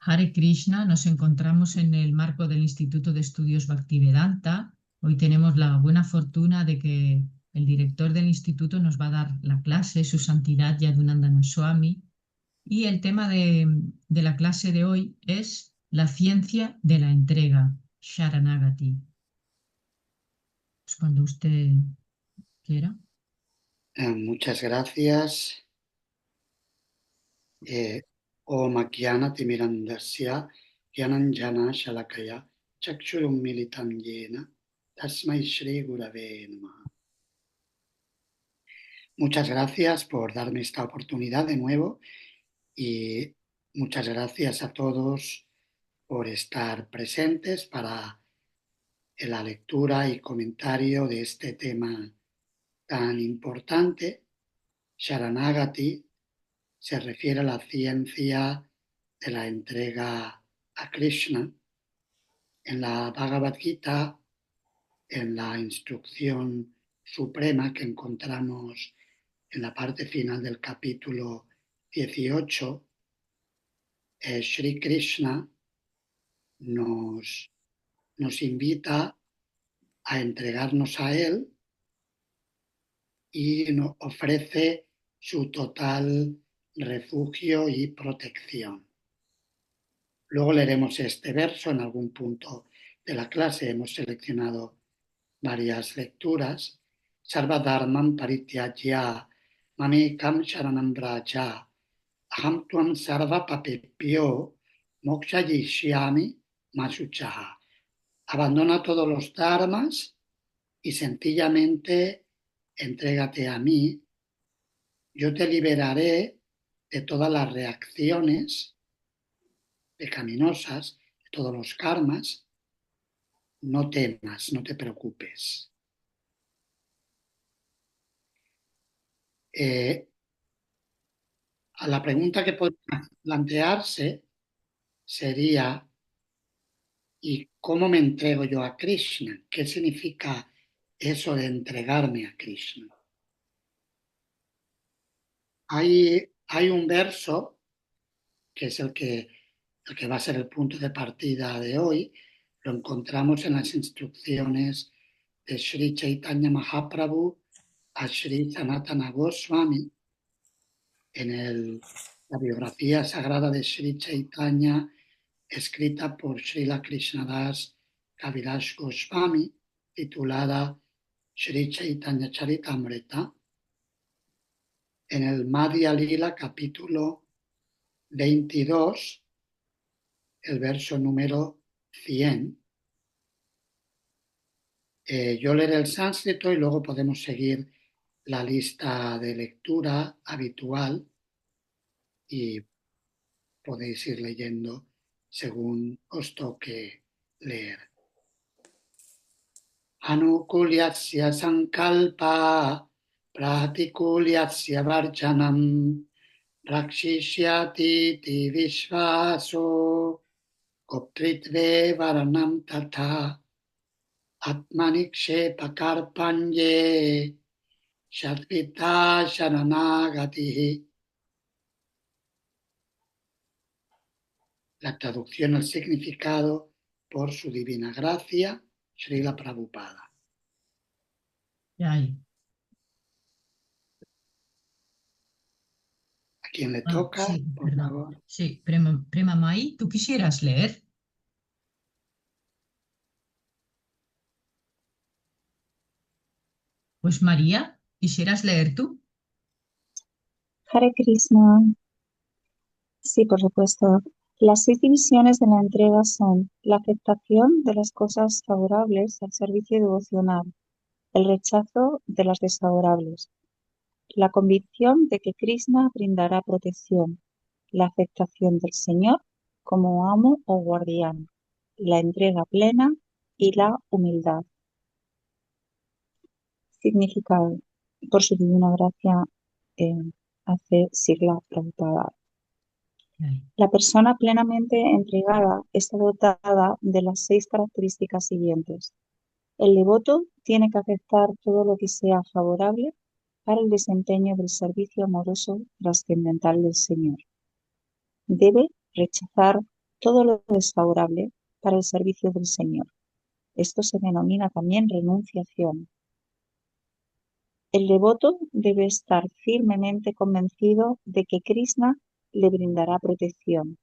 Hare Krishna, nos encontramos en el marco del Instituto de Estudios Bhaktivedanta. Hoy tenemos la buena fortuna de que el director del instituto nos va a dar la clase, Su Santidad Yadunandana Swami, y el tema de la clase de hoy es la ciencia de la entrega, Sharanagati. Pues cuando usted quiera. Muchas gracias. Om Jnana-timirandasya Jnananjana Shalakaya Chakshurum Militam Yena Tasmai Shri Gurave Namaha. Muchas gracias por darme esta oportunidad de nuevo y muchas gracias a todos por estar presentes para la lectura y comentario de este tema tan importante. Sharanagati se refiere a la ciencia de la entrega a Krishna. En la Bhagavad Gita, en la instrucción suprema que encontramos en la parte final del capítulo 18, Sri Krishna nos invita a entregarnos a Él y nos ofrece su total refugio y protección. Luego leeremos este verso en algún punto de la clase. Hemos seleccionado varias lecturas. Sarva dharmam parityajya mamekam sharanam vraja aham tvam sarva papebhyo mokshayishyami masuchaha. Abandona todos los dharmas y sencillamente entrégate a mí. Yo te liberaré de todas las reacciones pecaminosas, de todos los karmas. No temas, no te preocupes. A la pregunta que podría plantearse sería, ¿y cómo me entrego yo a Krishna? ¿Qué significa eso de entregarme a Krishna? Hay un verso que es el que va a ser el punto de partida de hoy. Lo encontramos en las instrucciones de Sri Chaitanya Mahaprabhu a Sri Sanatana Goswami en la biografía sagrada de Sri Chaitanya escrita por Srila Krishnadas Kaviraj Goswami, titulada Sri Chaitanya Charitamrita, en el Madhya Lila capítulo 22, el verso número 100. Yo leeré el sánscrito y luego podemos seguir la lista de lectura habitual y podéis ir leyendo según os toque leer. Anukulyasya sankalpa pratikulyasya varjanam rakshishyati vishvaso goptritve varanam tata atmanikshepa karpanye shadvita sharanagati. La traducción al significado por su divina gracia, Srila Prabhupada. Ay. ¿A quién le Ah, toca, sí, por perdón. favor? Sí, Prema Mai, ¿tú quisieras leer? Pues María, ¿quisieras leer tú? Hare Krishna. Sí, por supuesto. Las 6 divisiones de la entrega son la aceptación de las cosas favorables al servicio devocional, el rechazo de las desfavorables, la convicción de que Krishna brindará protección, la aceptación del Señor como amo o guardián, la entrega plena y la humildad. Significado. Por su divina gracia, hace Srila Prabhupada. Ay. La persona plenamente entregada está dotada de las 6 características siguientes. El devoto tiene que aceptar todo lo que sea favorable para el desempeño del servicio amoroso trascendental del Señor. Debe rechazar todo lo desfavorable para el servicio del Señor. Esto se denomina también renunciación. El devoto debe estar firmemente convencido de que Krishna le brindará protección.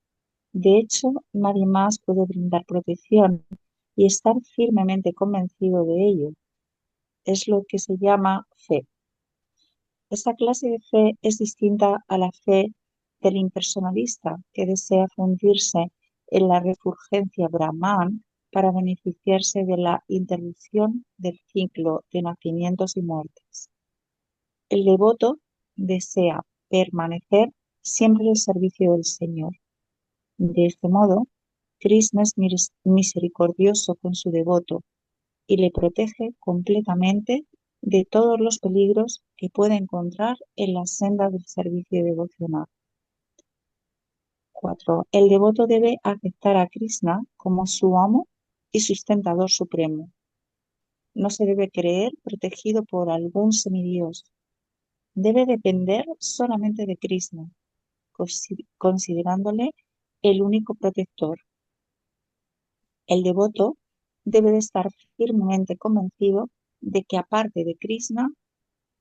De hecho, nadie más puede brindar protección y estar firmemente convencido de ello. Es lo que se llama fe. Esta clase de fe es distinta a la fe del impersonalista que desea fundirse en la refulgencia Brahman para beneficiarse de la interrupción del ciclo de nacimientos y muertes. El devoto desea permanecer siempre al servicio del Señor. De este modo, Krishna es misericordioso con su devoto y le protege completamente de todos los peligros que puede encontrar en la senda del servicio devocional. 4. El devoto debe aceptar a Krishna como su amo y sustentador supremo. No se debe creer protegido por algún semidios. Debe depender solamente de Krishna, considerándole el único protector. El devoto debe de estar firmemente convencido de que aparte de Krishna,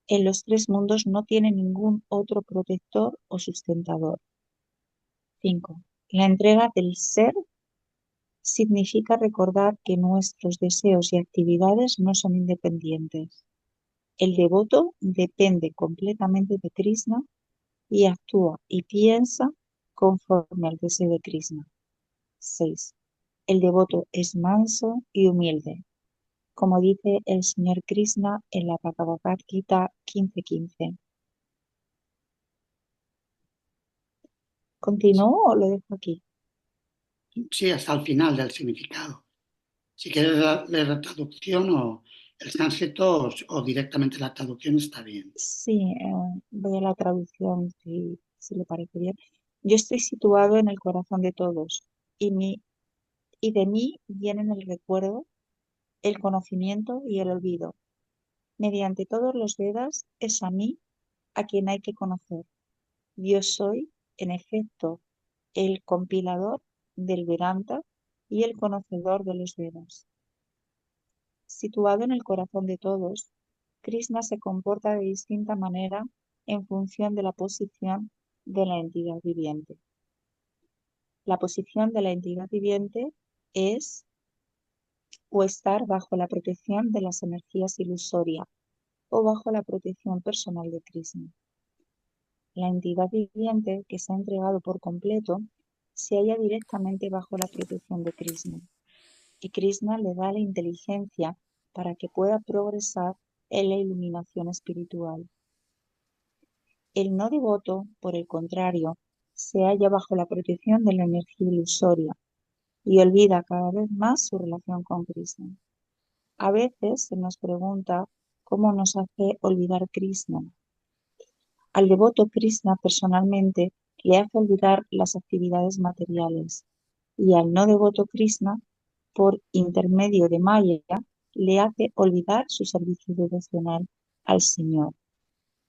en los tres mundos no tiene ningún otro protector o sustentador. 5. La entrega del ser significa recordar que nuestros deseos y actividades no son independientes. El devoto depende completamente de Krishna y actúa y piensa conforme al deseo de Krishna. 6. El devoto es manso y humilde, como dice el señor Krishna en la Bhagavad Gita 15:15. ¿Continúo o lo dejo aquí? Sí, hasta el final del significado. Si quieres leer la traducción o el sánscrito o directamente la traducción está bien. Sí, voy a la traducción si le parece bien. Yo estoy situado en el corazón de todos y de mí vienen el recuerdo, el conocimiento y el olvido. Mediante todos los Vedas es a mí a quien hay que conocer. Yo soy, en efecto, el compilador del Vedanta y el conocedor de los Vedas. Situado en el corazón de todos, Krishna se comporta de distinta manera en función de la posición de la entidad viviente. La posición de la entidad viviente es o estar bajo la protección de las energías ilusorias o bajo la protección personal de Krishna. La entidad viviente que se ha entregado por completo se halla directamente bajo la protección de Krishna y Krishna le da la inteligencia para que pueda progresar en la iluminación espiritual. El no devoto, por el contrario, se halla bajo la protección de la energía ilusoria y olvida cada vez más su relación con Krishna. A veces se nos pregunta cómo nos hace olvidar Krishna. Al devoto Krishna personalmente le hace olvidar las actividades materiales y al no devoto Krishna, por intermedio de Maya, le hace olvidar su servicio devocional al Señor.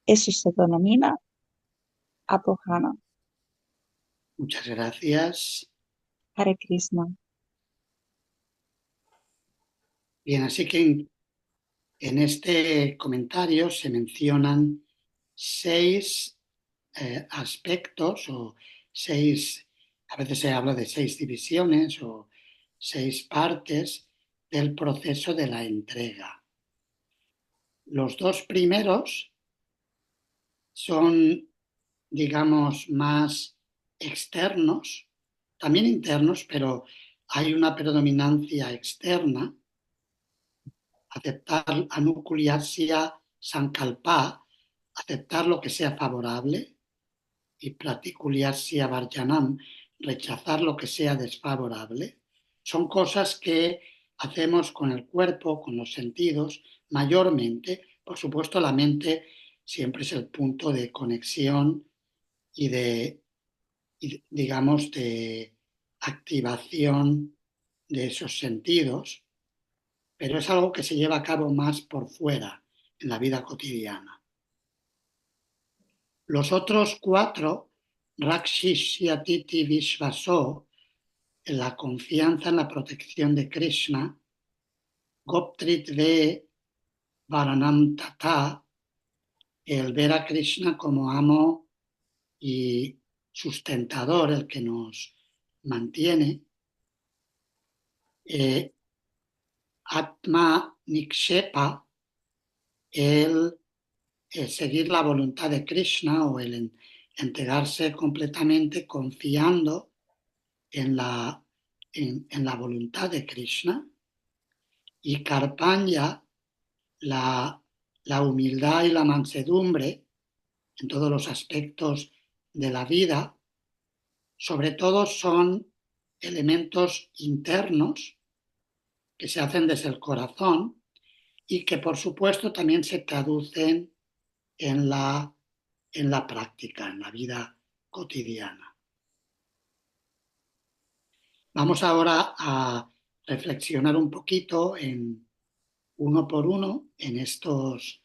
Eso se denomina apohana. Muchas gracias. Hare Krishna. Bien, así que en este comentario se mencionan 6 aspectos o 6, a veces se habla de 6 divisiones o 6 partes del proceso de la entrega. Los dos primeros son, digamos, más externos, también internos, pero hay una predominancia externa. Aceptar anukulyasya sankalpa, aceptar lo que sea favorable, y pratikulyasya varjanam, rechazar lo que sea desfavorable. Son cosas que hacemos con el cuerpo, con los sentidos, mayormente. Por supuesto, la mente siempre es el punto de conexión y digamos, de activación de esos sentidos, pero es algo que se lleva a cabo más por fuera, en la vida cotidiana. Los otros 4, Rakshishyatiti Vishvaso, la confianza en la protección de Krishna, Goptrit ve Varanam Tata, el ver a Krishna como amo y sustentador, el que nos mantiene, Atma Nikshepa, el seguir la voluntad de Krishna o el entregarse completamente confiando en la voluntad de Krishna, y Karpanya, la humildad y la mansedumbre en todos los aspectos de la vida, sobre todo son elementos internos que se hacen desde el corazón y que por supuesto también se traducen en la práctica, en la vida cotidiana. Vamos ahora a reflexionar un poquito uno por uno en estas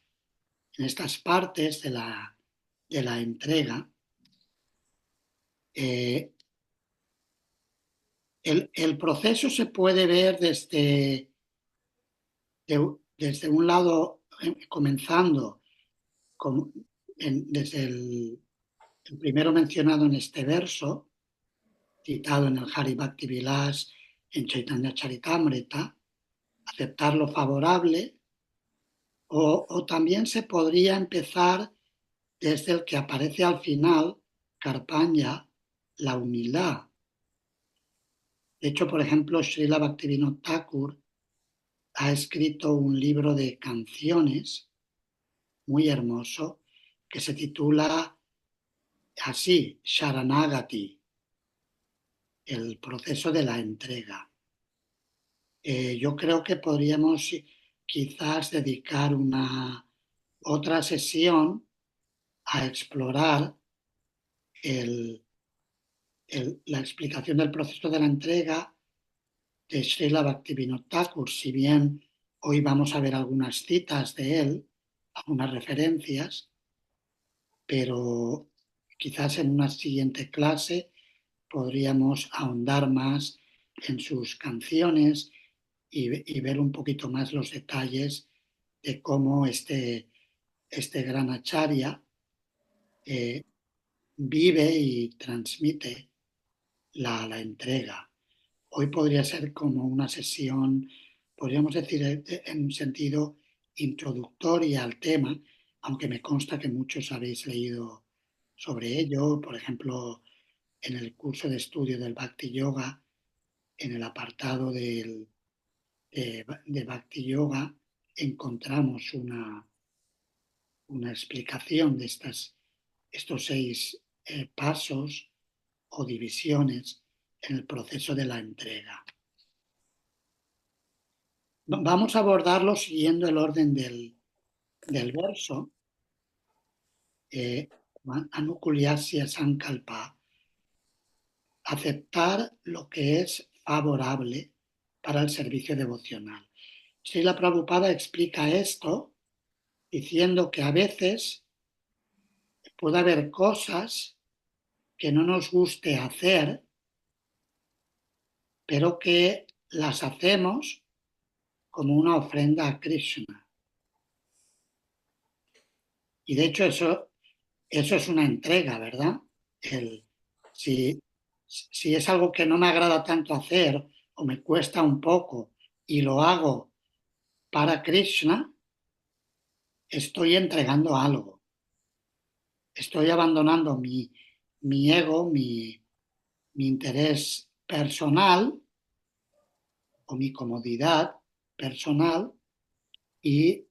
partes de la entrega. El proceso se puede ver desde un lado, comenzando desde el primero mencionado en este verso, citado en el Hari Bhakti Vilas, en Chaitanya Charitamrita, aceptar lo favorable, o también se podría empezar desde el que aparece al final, Karpanya, la humildad. De hecho, por ejemplo, Srila Bhaktivinoda Thakur ha escrito un libro de canciones muy hermoso que se titula así, Sharanagati, el proceso de la entrega. Yo creo que podríamos quizás dedicar otra sesión a explorar la explicación del proceso de la entrega de Srila Bhaktivinoda Thakur. Si bien hoy vamos a ver algunas citas de él, algunas referencias, pero quizás en una siguiente clase podríamos ahondar más en sus canciones y ver un poquito más los detalles de cómo este gran acharya vive y transmite la entrega. Hoy podría ser como una sesión, podríamos decir, en un sentido introductoria al tema, aunque me consta que muchos habéis leído sobre ello. Por ejemplo, en el curso de estudio del Bhakti Yoga, en el apartado de Bhakti Yoga, encontramos una explicación de estos 6 pasos o divisiones en el proceso de la entrega. Vamos a abordarlo siguiendo el orden del verso. Anukulyasya Sankalpa, aceptar lo que es favorable para el servicio devocional. Srila Prabhupada explica esto diciendo que a veces puede haber cosas que no nos guste hacer, pero que las hacemos como una ofrenda a Krishna. Y de hecho eso es una entrega, ¿verdad? Si es algo que no me agrada tanto hacer o me cuesta un poco y lo hago para Krishna, estoy entregando algo. Estoy abandonando mi ego, mi interés personal o mi comodidad personal y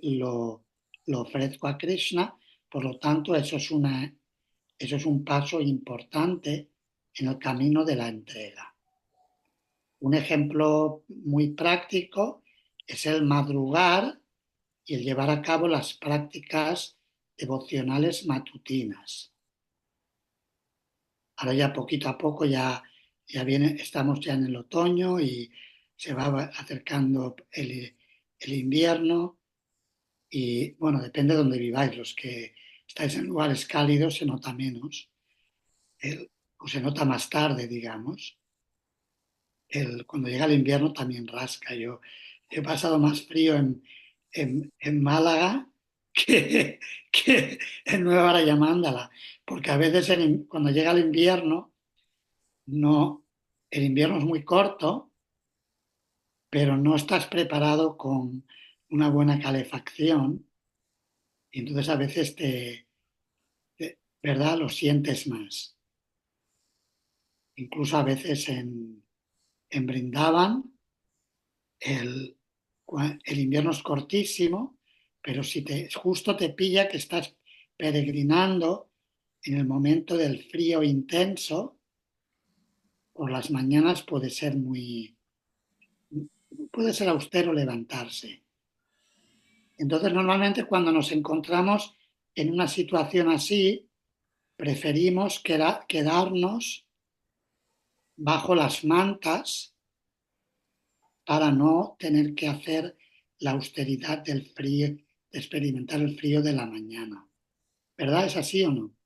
lo ofrezco a Krishna. Por lo tanto, eso es un paso importante en el camino de la entrega. Un ejemplo muy práctico es el madrugar y el llevar a cabo las prácticas devocionales matutinas. Ahora ya poquito a poco estamos ya en el otoño y se va acercando el invierno y bueno, depende de donde viváis. Los que estáis en lugares cálidos se nota menos o se nota más tarde, digamos. cuando llega el invierno también rasca. Yo he pasado más frío en Málaga que, que en Nueva Arayamándala, porque a veces cuando llega el invierno, no, el invierno es muy corto, pero no estás preparado con una buena calefacción, y entonces a veces ¿verdad? Lo sientes más. Incluso a veces en Brindavan el, el invierno es cortísimo, pero si justo te pilla que estás peregrinando en el momento del frío intenso, por las mañanas puede ser austero levantarse. Entonces, normalmente cuando nos encontramos en una situación así, preferimos quedarnos bajo las mantas para no tener que hacer la austeridad del frío, de experimentar el frío de la mañana. ¿Verdad? ¿Es así o no?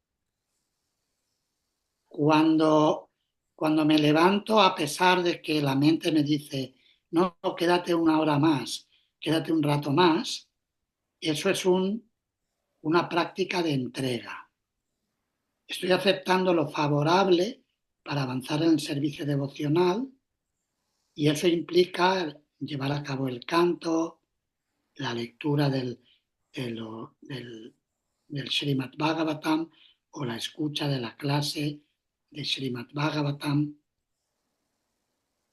Cuando, cuando me levanto, a pesar de que la mente me dice, no, quédate una hora más, quédate un rato más, eso es una práctica de entrega. Estoy aceptando lo favorable para avanzar en el servicio devocional y eso implica llevar a cabo el canto, la lectura del Srimad Bhagavatam o la escucha de la clase de Srimad Bhagavatam,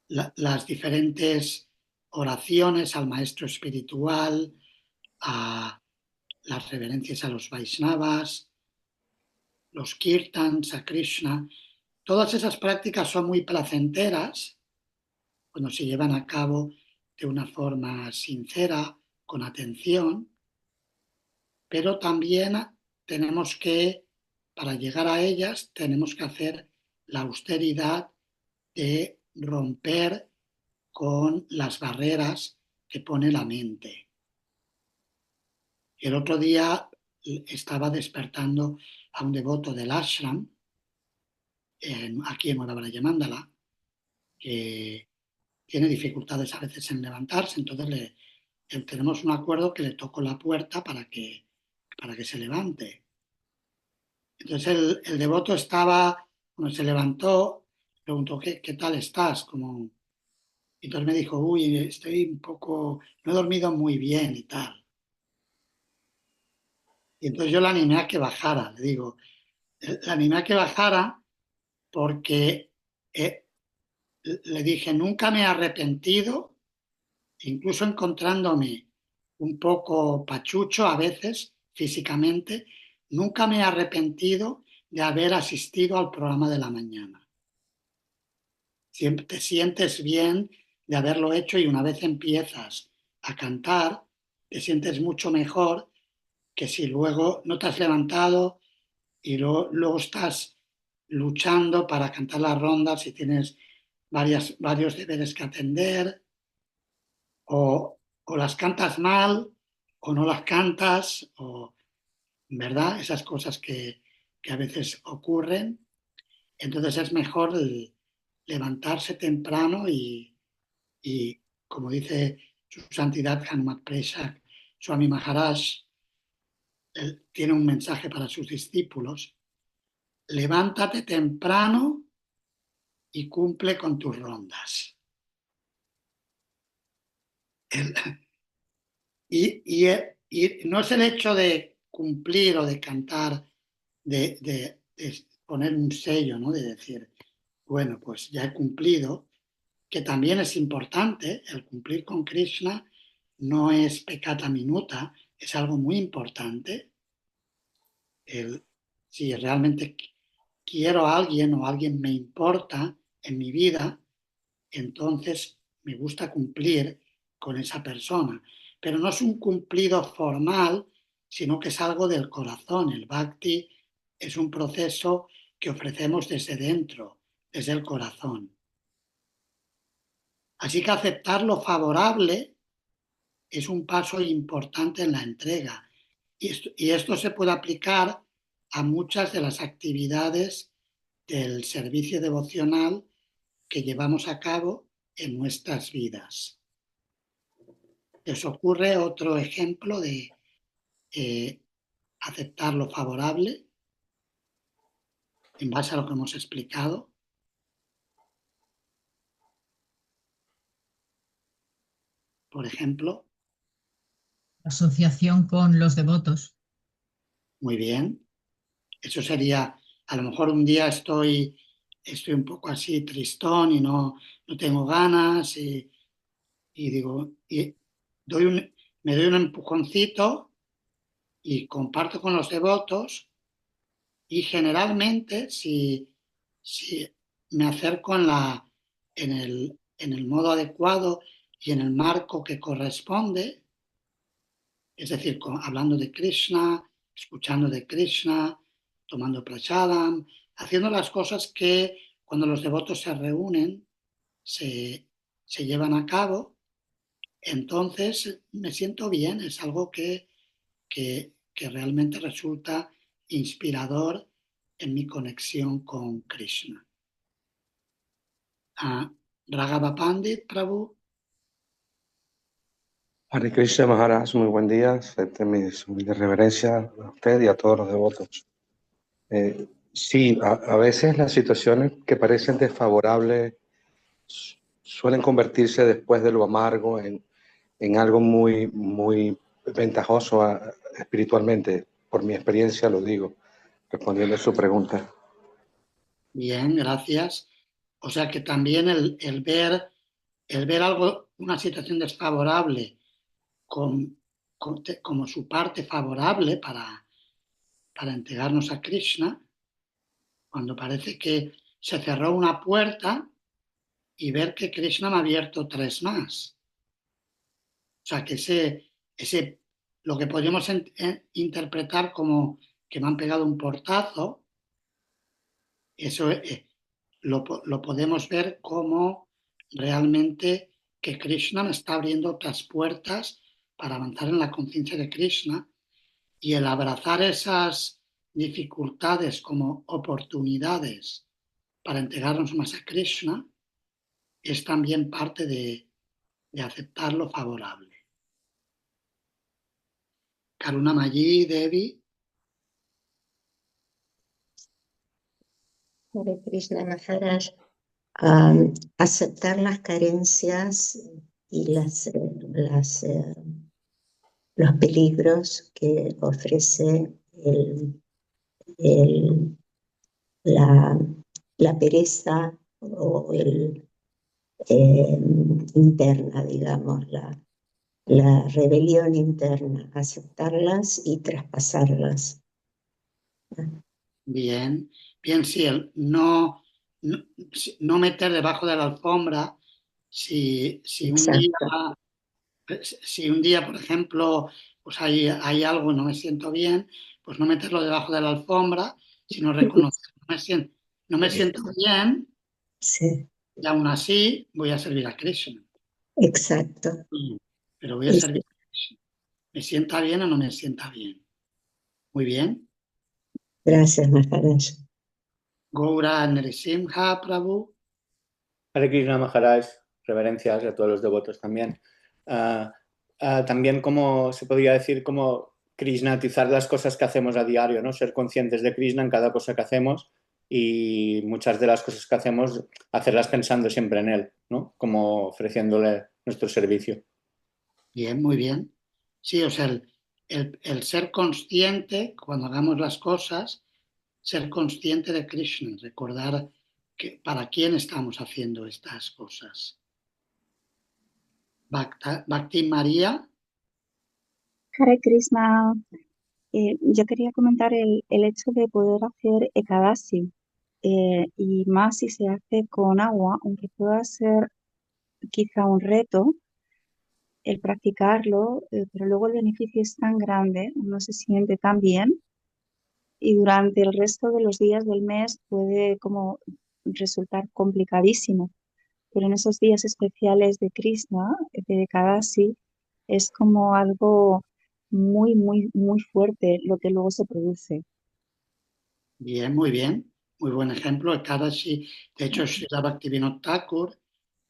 las diferentes oraciones al maestro espiritual, a las reverencias a los Vaishnavas, los kirtans, a Krishna. Todas esas prácticas son muy placenteras cuando se llevan a cabo de una forma sincera, con atención, pero también tenemos que, para llegar a ellas, tenemos que hacer la austeridad de romper con las barreras que pone la mente. El otro día estaba despertando a un devoto del ashram, aquí en Nueva Yamándala, que tiene dificultades a veces en levantarse, entonces tenemos un acuerdo que le toco la puerta para que se levante. Entonces el devoto cuando se levantó, preguntó, ¿qué tal estás? Y entonces me dijo, uy, estoy no he dormido muy bien y tal. Y entonces yo le animé a que bajara, le digo, le animé a que bajara porque le dije, nunca me he arrepentido, incluso encontrándome un poco pachucho a veces físicamente, nunca me he arrepentido de haber asistido al programa de la mañana. Siempre te sientes bien de haberlo hecho y una vez empiezas a cantar, te sientes mucho mejor que si luego no te has levantado y luego estás luchando para cantar las rondas y tienes varios deberes que atender o las cantas mal o no las cantas, ¿verdad? Esas cosas que a veces ocurren. Entonces es mejor levantarse temprano y como dice su santidad Hanumat Preshak Swami Maharaj, él tiene un mensaje para sus discípulos: levántate temprano y cumple con tus rondas. El, y no es el hecho de cumplir o de cantar, de poner un sello, ¿no? De decir, bueno, pues ya he cumplido, que también es importante. El cumplir con Krishna no es peccata minuta, es algo muy importante. Si realmente quiero a alguien o alguien me importa en mi vida, entonces me gusta cumplir con esa persona. Pero no es un cumplido formal, sino que es algo del corazón. El bhakti es un proceso que ofrecemos desde dentro, desde el corazón. Así que aceptar lo favorable es un paso importante en la entrega. Y esto se puede aplicar a muchas de las actividades del servicio devocional que llevamos a cabo en nuestras vidas. ¿Os ocurre otro ejemplo de aceptar lo favorable en base a lo que hemos explicado? Por ejemplo, Asociación con los devotos. muy bien. Eso sería, a lo mejor un día estoy un poco así tristón y no tengo ganas y digo, me doy un empujoncito y comparto con los devotos y generalmente si me acerco en el modo adecuado y en el marco que corresponde, es decir, hablando de Krishna, escuchando de Krishna, tomando prasadam, haciendo las cosas que cuando los devotos se reúnen se llevan a cabo, entonces me siento bien, es algo que realmente resulta inspirador en mi conexión con Krishna. Raghava Pandit, Prabhu. Hare Krishna Maharaj, muy buen día. Acepte mis humildes reverencias a usted y a todos los devotos. Sí, a veces las situaciones que parecen desfavorables suelen convertirse después de lo amargo en algo muy, muy ventajoso espiritualmente. Por mi experiencia lo digo, respondiendo a su pregunta. Bien, gracias. O sea que también el ver algo, una situación desfavorable como su parte favorable para entregarnos a Krishna, cuando parece que se cerró una puerta y ver que Krishna me ha abierto tres más. O sea que lo que podríamos interpretar como que me han pegado un portazo, eso lo podemos ver como realmente que Krishna me está abriendo otras puertas para avanzar en la conciencia de Krishna, y el abrazar esas dificultades como oportunidades para entregarnos más a Krishna es también parte de aceptar lo favorable. Karunamayi, Devi. Hare Krishna Maharaj. Aceptar las carencias y los peligros que ofrece la, la pereza o interna, digamos, la rebelión interna, aceptarlas y traspasarlas. Bien, bien, sí, no meter debajo de la alfombra si un día, por ejemplo, pues hay algo y no me siento bien, pues no meterlo debajo de la alfombra, sino reconocer, no me siento bien, Sí, y aún así voy a servir a Krishna. exacto. Pero voy a servir a Krishna. ¿Me sienta bien o no me sienta bien? Muy bien. Gracias, Maharaj. Gaura Nrsimha, Prabhu. Hare Krishna Maharaj, reverencias a todos los devotos también. También como se podría decir, como krishnatizar las cosas que hacemos a diario, ¿no? Ser conscientes de Krishna en cada cosa que hacemos y muchas de las cosas que hacemos hacerlas pensando siempre en él, ¿no? Como ofreciéndole nuestro servicio. Bien, muy bien. Sí, o sea, el ser consciente cuando hagamos las cosas, ser consciente de Krishna, recordar para quién estamos haciendo estas cosas. Bhakti María. Hare Krishna. Yo quería comentar el hecho de poder hacer Ekadasi, y más si se hace con agua, aunque pueda ser quizá un reto el practicarlo, pero luego el beneficio es tan grande, uno se siente tan bien y durante el resto de los días del mes puede como resultar complicadísimo, pero en esos días especiales de Krishna, de Ekadasi, es como algo muy, muy, muy fuerte lo que luego se produce. Bien, muy buen ejemplo. Ekadashi, de hecho, Srila Bhaktivinoda Thakur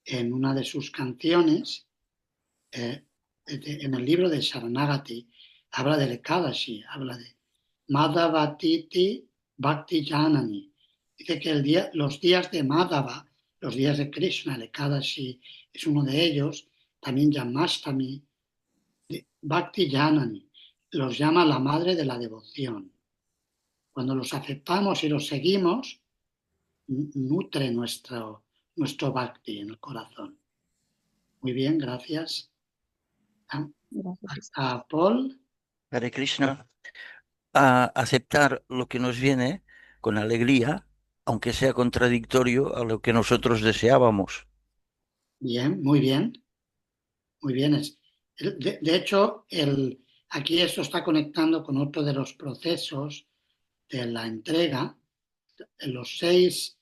en una de sus canciones, en el libro de Sharanagati, habla del Ekadashi, habla de Madhavatiti Bhakti Janani. Dice que los días de Madhava, los días de Krishna, el Ekadashi es uno de ellos, también Janmashtami, Bhakti Janani, los llama la madre de la devoción. Cuando los aceptamos y los seguimos, nutre nuestro Bhakti en el corazón. Muy bien, gracias. Gracias. A Paul. Hare Krishna. A aceptar lo que nos viene con alegría, aunque sea contradictorio a lo que nosotros deseábamos. Bien, muy bien. Muy bien. De hecho, aquí esto está conectando con otro de los procesos de la entrega. Las 6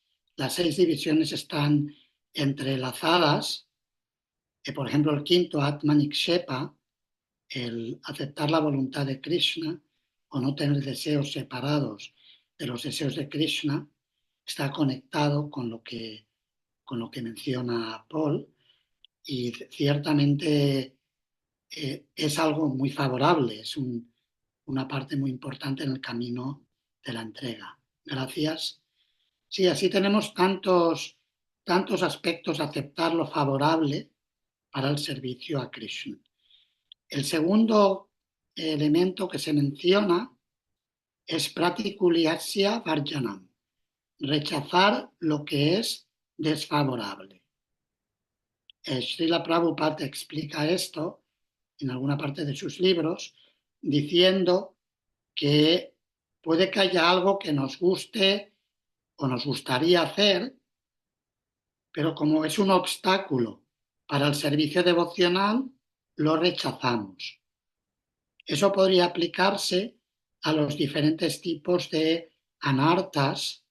divisiones están entrelazadas. Por ejemplo, el quinto, Atmanikshepa, el aceptar la voluntad de Krishna o no tener deseos separados de los deseos de Krishna, está conectado con lo que menciona Paul, y ciertamente es algo muy favorable, es una parte muy importante en el camino de la entrega. Gracias. Sí, así tenemos tantos aspectos a aceptar lo favorable para el servicio a Krishna. El segundo elemento que se menciona es Pratikulyasya Varjanam, rechazar lo que es desfavorable. Srila Prabhupada explica esto en alguna parte de sus libros, diciendo que puede que haya algo que nos guste o nos gustaría hacer, pero como es un obstáculo para el servicio devocional, lo rechazamos. Eso podría aplicarse a los diferentes tipos de anartas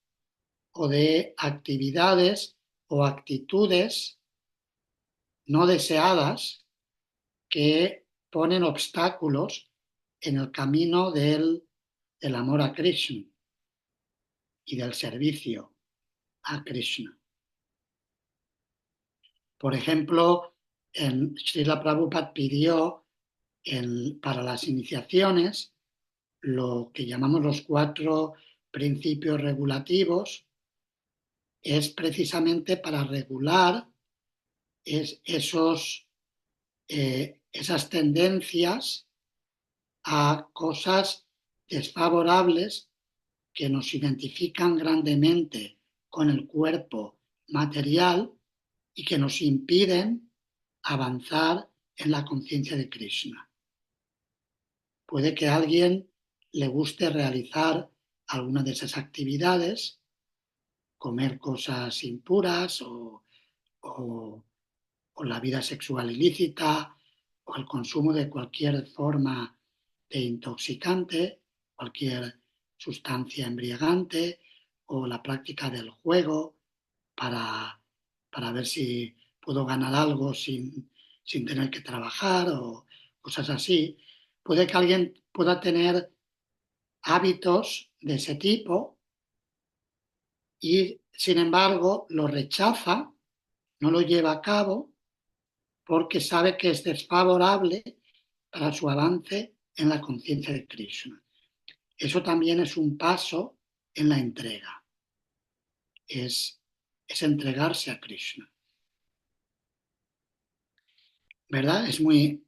o de actividades o actitudes no deseadas que ponen obstáculos en el camino del amor a Krishna y del servicio a Krishna. Por ejemplo, Srila Prabhupada pidió para las iniciaciones lo que llamamos los 4 principios regulativos, es precisamente para regular esas tendencias a cosas desfavorables que nos identifican grandemente con el cuerpo material y que nos impiden avanzar en la conciencia de Krishna. Puede que a alguien le guste realizar alguna de esas actividades, comer cosas impuras o la vida sexual ilícita o el consumo de cualquier forma de intoxicante, cualquier sustancia embriagante o la práctica del juego para ver si puedo ganar algo sin tener que trabajar o cosas así. Puede que alguien pueda tener hábitos de ese tipo y, sin embargo, lo rechaza, no lo lleva a cabo porque sabe que es desfavorable para su avance en la conciencia de Krishna. Eso también es un paso en la entrega. Es entregarse a Krishna. ¿Verdad? Es muy,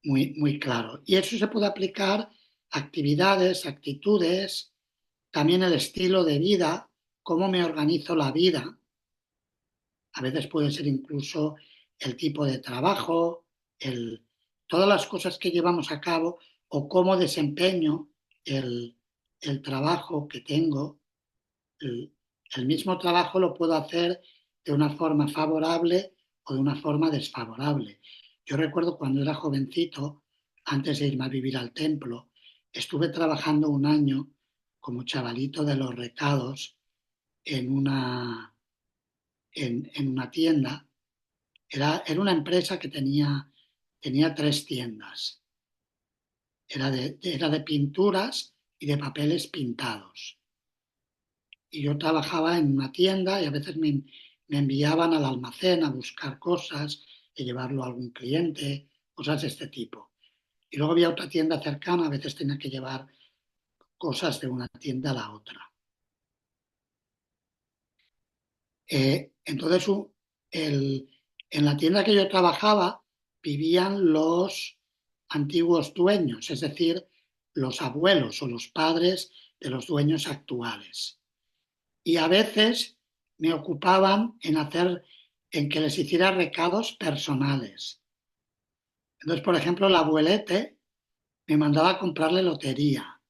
muy, muy claro. Y eso se puede aplicar a actividades, actitudes, también el estilo de vida, cómo me organizo la vida. A veces puede ser incluso el tipo de trabajo, todas las cosas que llevamos a cabo o cómo desempeño el trabajo que tengo. El mismo trabajo lo puedo hacer de una forma favorable o de una forma desfavorable. Yo recuerdo cuando era jovencito, antes de irme a vivir al templo, estuve trabajando un año como chavalito de los recados en una tienda. Era una empresa que tenía 3 tiendas. Era de pinturas y de papeles pintados. Y yo trabajaba en una tienda y a veces me me enviaban al almacén a buscar cosas y llevarlo a algún cliente, cosas de este tipo. Y luego había otra tienda cercana, a veces tenía que llevar cosas de una tienda a la otra. Entonces, en la tienda que yo trabajaba vivían los antiguos dueños, es decir, los abuelos o los padres de los dueños actuales. Y a veces me ocupaban en que les hiciera recados personales. Entonces, por ejemplo, el abuelete me mandaba a comprarle lotería.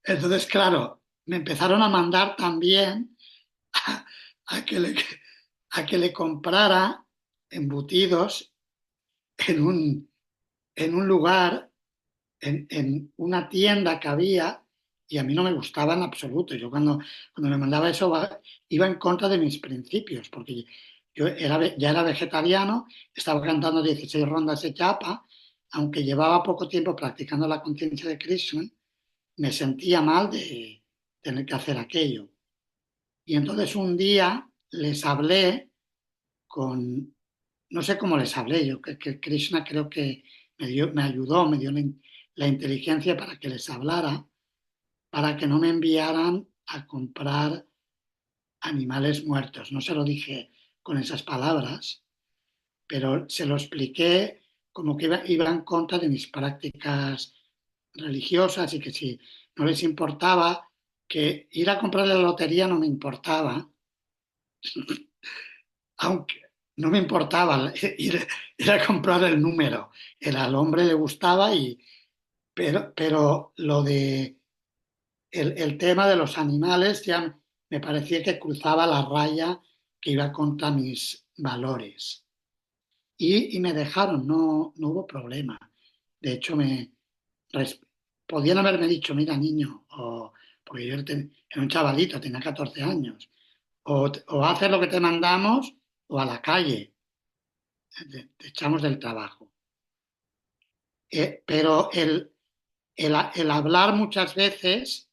Entonces, claro, me empezaron a mandar también a que le comprara embutidos en un lugar, en una tienda que había, y a mí no me gustaba en absoluto. Yo cuando me mandaba eso iba en contra de mis principios, porque yo ya era vegetariano, estaba cantando 16 rondas de japa, aunque llevaba poco tiempo practicando la conciencia de Krishna, me sentía mal de tener que hacer aquello. Y entonces un día les hablé no sé cómo les hablé, yo que Krishna creo que me ayudó, me dio la inteligencia para que les hablara, para que no me enviaran a comprar animales muertos. No se lo dije con esas palabras, pero se lo expliqué como que iba en contra de mis prácticas religiosas y que si no les importaba, que ir a comprarle la lotería no me importaba, aunque no me importaba ir a comprar el número. Al hombre le gustaba, pero lo de el tema de los animales ya me parecía que cruzaba la raya que iba contra mis valores. Y me dejaron, no hubo problema. De hecho, podían haberme dicho, mira niño, porque yo era un chavalito, tenía 14 años, o haces lo que te mandamos o a la calle, te echamos del trabajo. Pero el hablar muchas veces,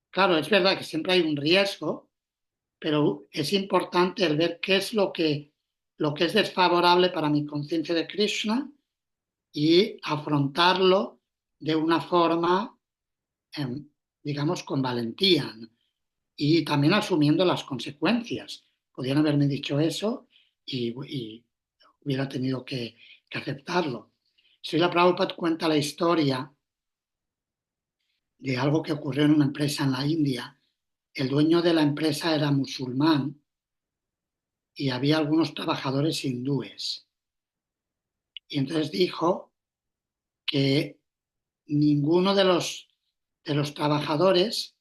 claro, es verdad que siempre hay un riesgo, pero es importante el ver qué es lo que es desfavorable para mi conciencia de Krishna y afrontarlo de una forma, digamos, con valentía y también asumiendo las consecuencias. Podrían haberme dicho eso y hubiera tenido que aceptarlo. Srila Prabhupada cuenta la historia de algo que ocurrió en una empresa en la India. El dueño de la empresa era musulmán y había algunos trabajadores hindúes. Y entonces dijo que ninguno de los trabajadores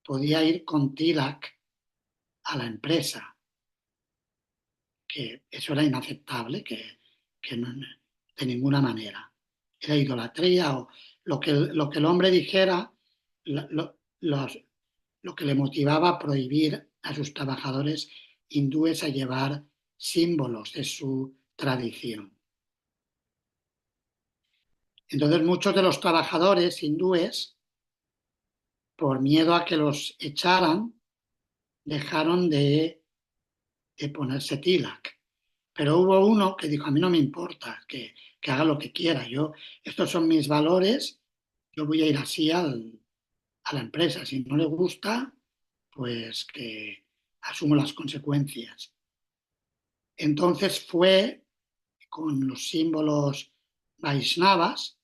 podía ir con tilak a la empresa, que eso era inaceptable, que no, de ninguna manera. Era idolatría o lo que el hombre dijera, lo que le motivaba a prohibir a sus trabajadores hindúes a llevar símbolos de su tradición. Entonces muchos de los trabajadores hindúes, por miedo a que los echaran, dejaron de ponerse tilak. Pero hubo uno que dijo, a mí no me importa, que haga lo que quiera. Estos son mis valores, yo voy a ir así a la empresa. Si no le gusta, pues que asumo las consecuencias. Entonces fue con los símbolos Vaishnavas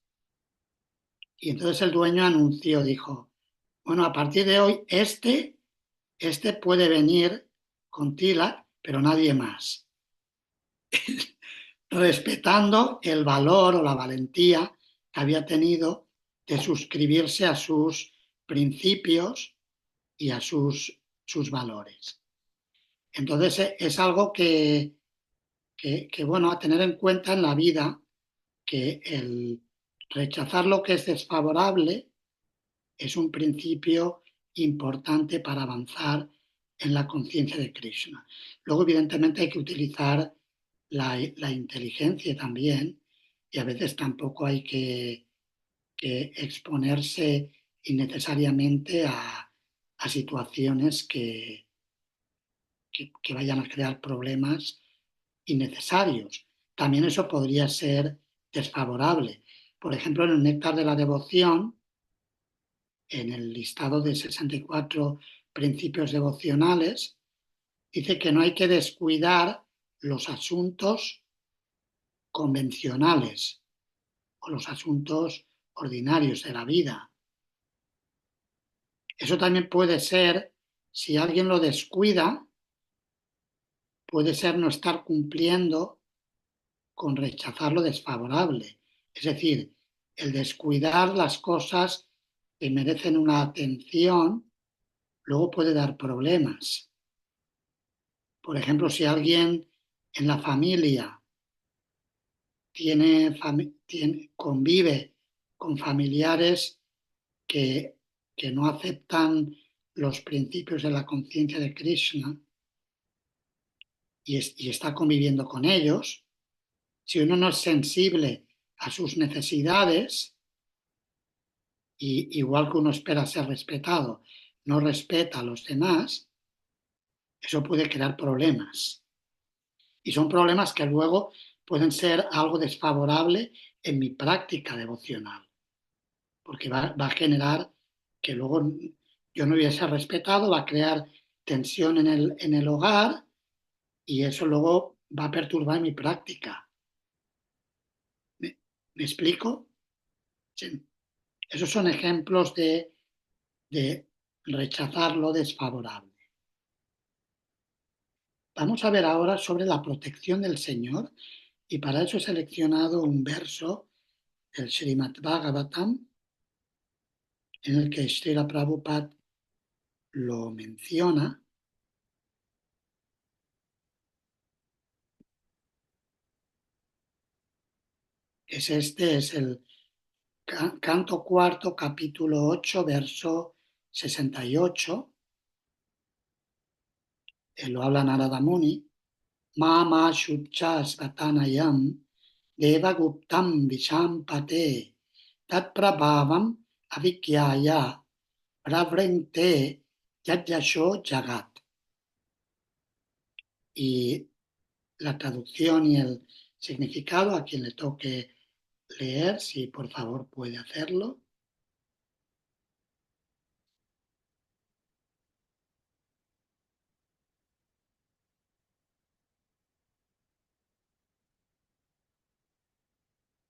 y entonces el dueño anunció, dijo, bueno, a partir de hoy este puede venir con tilak, pero nadie más. Respetando el valor o la valentía que había tenido de suscribirse a sus principios y a sus valores. Entonces es algo que, bueno, a tener en cuenta en la vida, que el rechazar lo que es desfavorable es un principio importante para avanzar en la conciencia de Krishna. Luego, evidentemente, hay que utilizar la inteligencia también, y a veces tampoco hay que exponerse innecesariamente a situaciones que que vayan a crear problemas innecesarios. También eso podría ser desfavorable. Por ejemplo, en el Néctar de la Devoción, en el listado de 64 principios devocionales, dice que no hay que descuidar los asuntos convencionales o los asuntos ordinarios de la vida. Eso también puede ser, si alguien lo descuida, puede ser no estar cumpliendo con rechazar lo desfavorable. Es decir, el descuidar las cosas que merecen una atención luego puede dar problemas. Por ejemplo, si alguien en la familia convive con familiares que no aceptan los principios de la conciencia de Krishna y está conviviendo con ellos, si uno no es sensible a sus necesidades, y igual que uno espera ser respetado, no respeta a los demás, eso puede crear problemas. Y son problemas que luego pueden ser algo desfavorable en mi práctica devocional, porque va a generar que luego yo no voy a ser respetado, va a crear tensión en el hogar y eso luego va a perturbar mi práctica. ¿Me explico? Sí. Esos son ejemplos de rechazar lo desfavorable. Vamos a ver ahora sobre la protección del Señor y para eso he seleccionado un verso del Srimad Bhagavatam en el que Srila Prabhupada lo menciona. Es el canto cuarto, capítulo 8, verso 68. Lo habla Narada Muni. Mama Shubchas Vatanayam Devaguptam Vishampate Tat Prabhavam Avikyaya Pravrente Yadyasho Jagat. Y la traducción y el significado a quien le toque leer, si por favor puede hacerlo.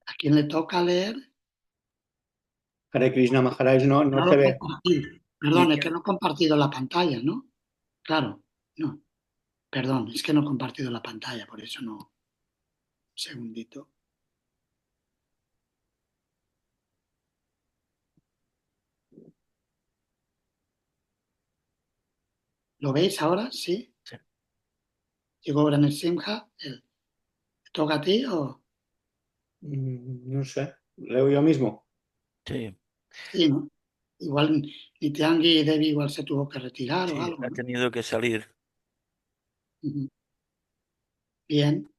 ¿A quién le toca leer? Hare Krishna Maharaj, no se ve. Perdón, es que no he compartido la pantalla, ¿no? Claro, no. Perdón, es que no he compartido la pantalla, por eso no. Un segundito. ¿Lo veis ahora? ¿Sí? Sí. Llegó Braner Simha. ¿Te toca a ti o...? No sé, leo yo mismo. Sí, Sí, ¿no? Igual Nityangi y Devi igual se tuvo que retirar o sí, algo, ha ¿no? tenido que salir. Bien.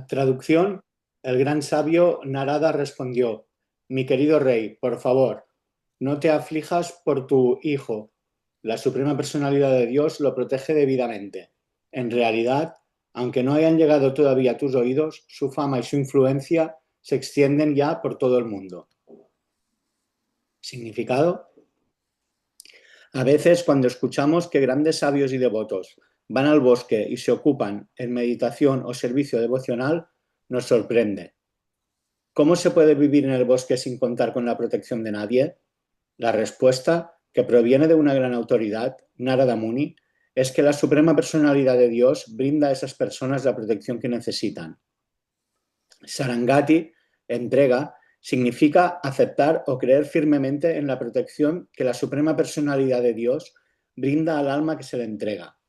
Traducción. El gran sabio Narada respondió: mi querido rey, por favor, no te aflijas por tu hijo. La suprema personalidad de Dios lo protege debidamente. En realidad, aunque no hayan llegado todavía a tus oídos, su fama y su influencia se extienden ya por todo el mundo. ¿Significado? A veces, cuando escuchamos que grandes sabios y devotos van al bosque y se ocupan en meditación o servicio devocional, nos sorprende. ¿Cómo se puede vivir en el bosque sin contar con la protección de nadie? La respuesta, que proviene de una gran autoridad, Narada Muni, es que la suprema personalidad de Dios brinda a esas personas la protección que necesitan. Sarangati, entrega, significa aceptar o creer firmemente en la protección que la suprema personalidad de Dios brinda al alma que se le entrega,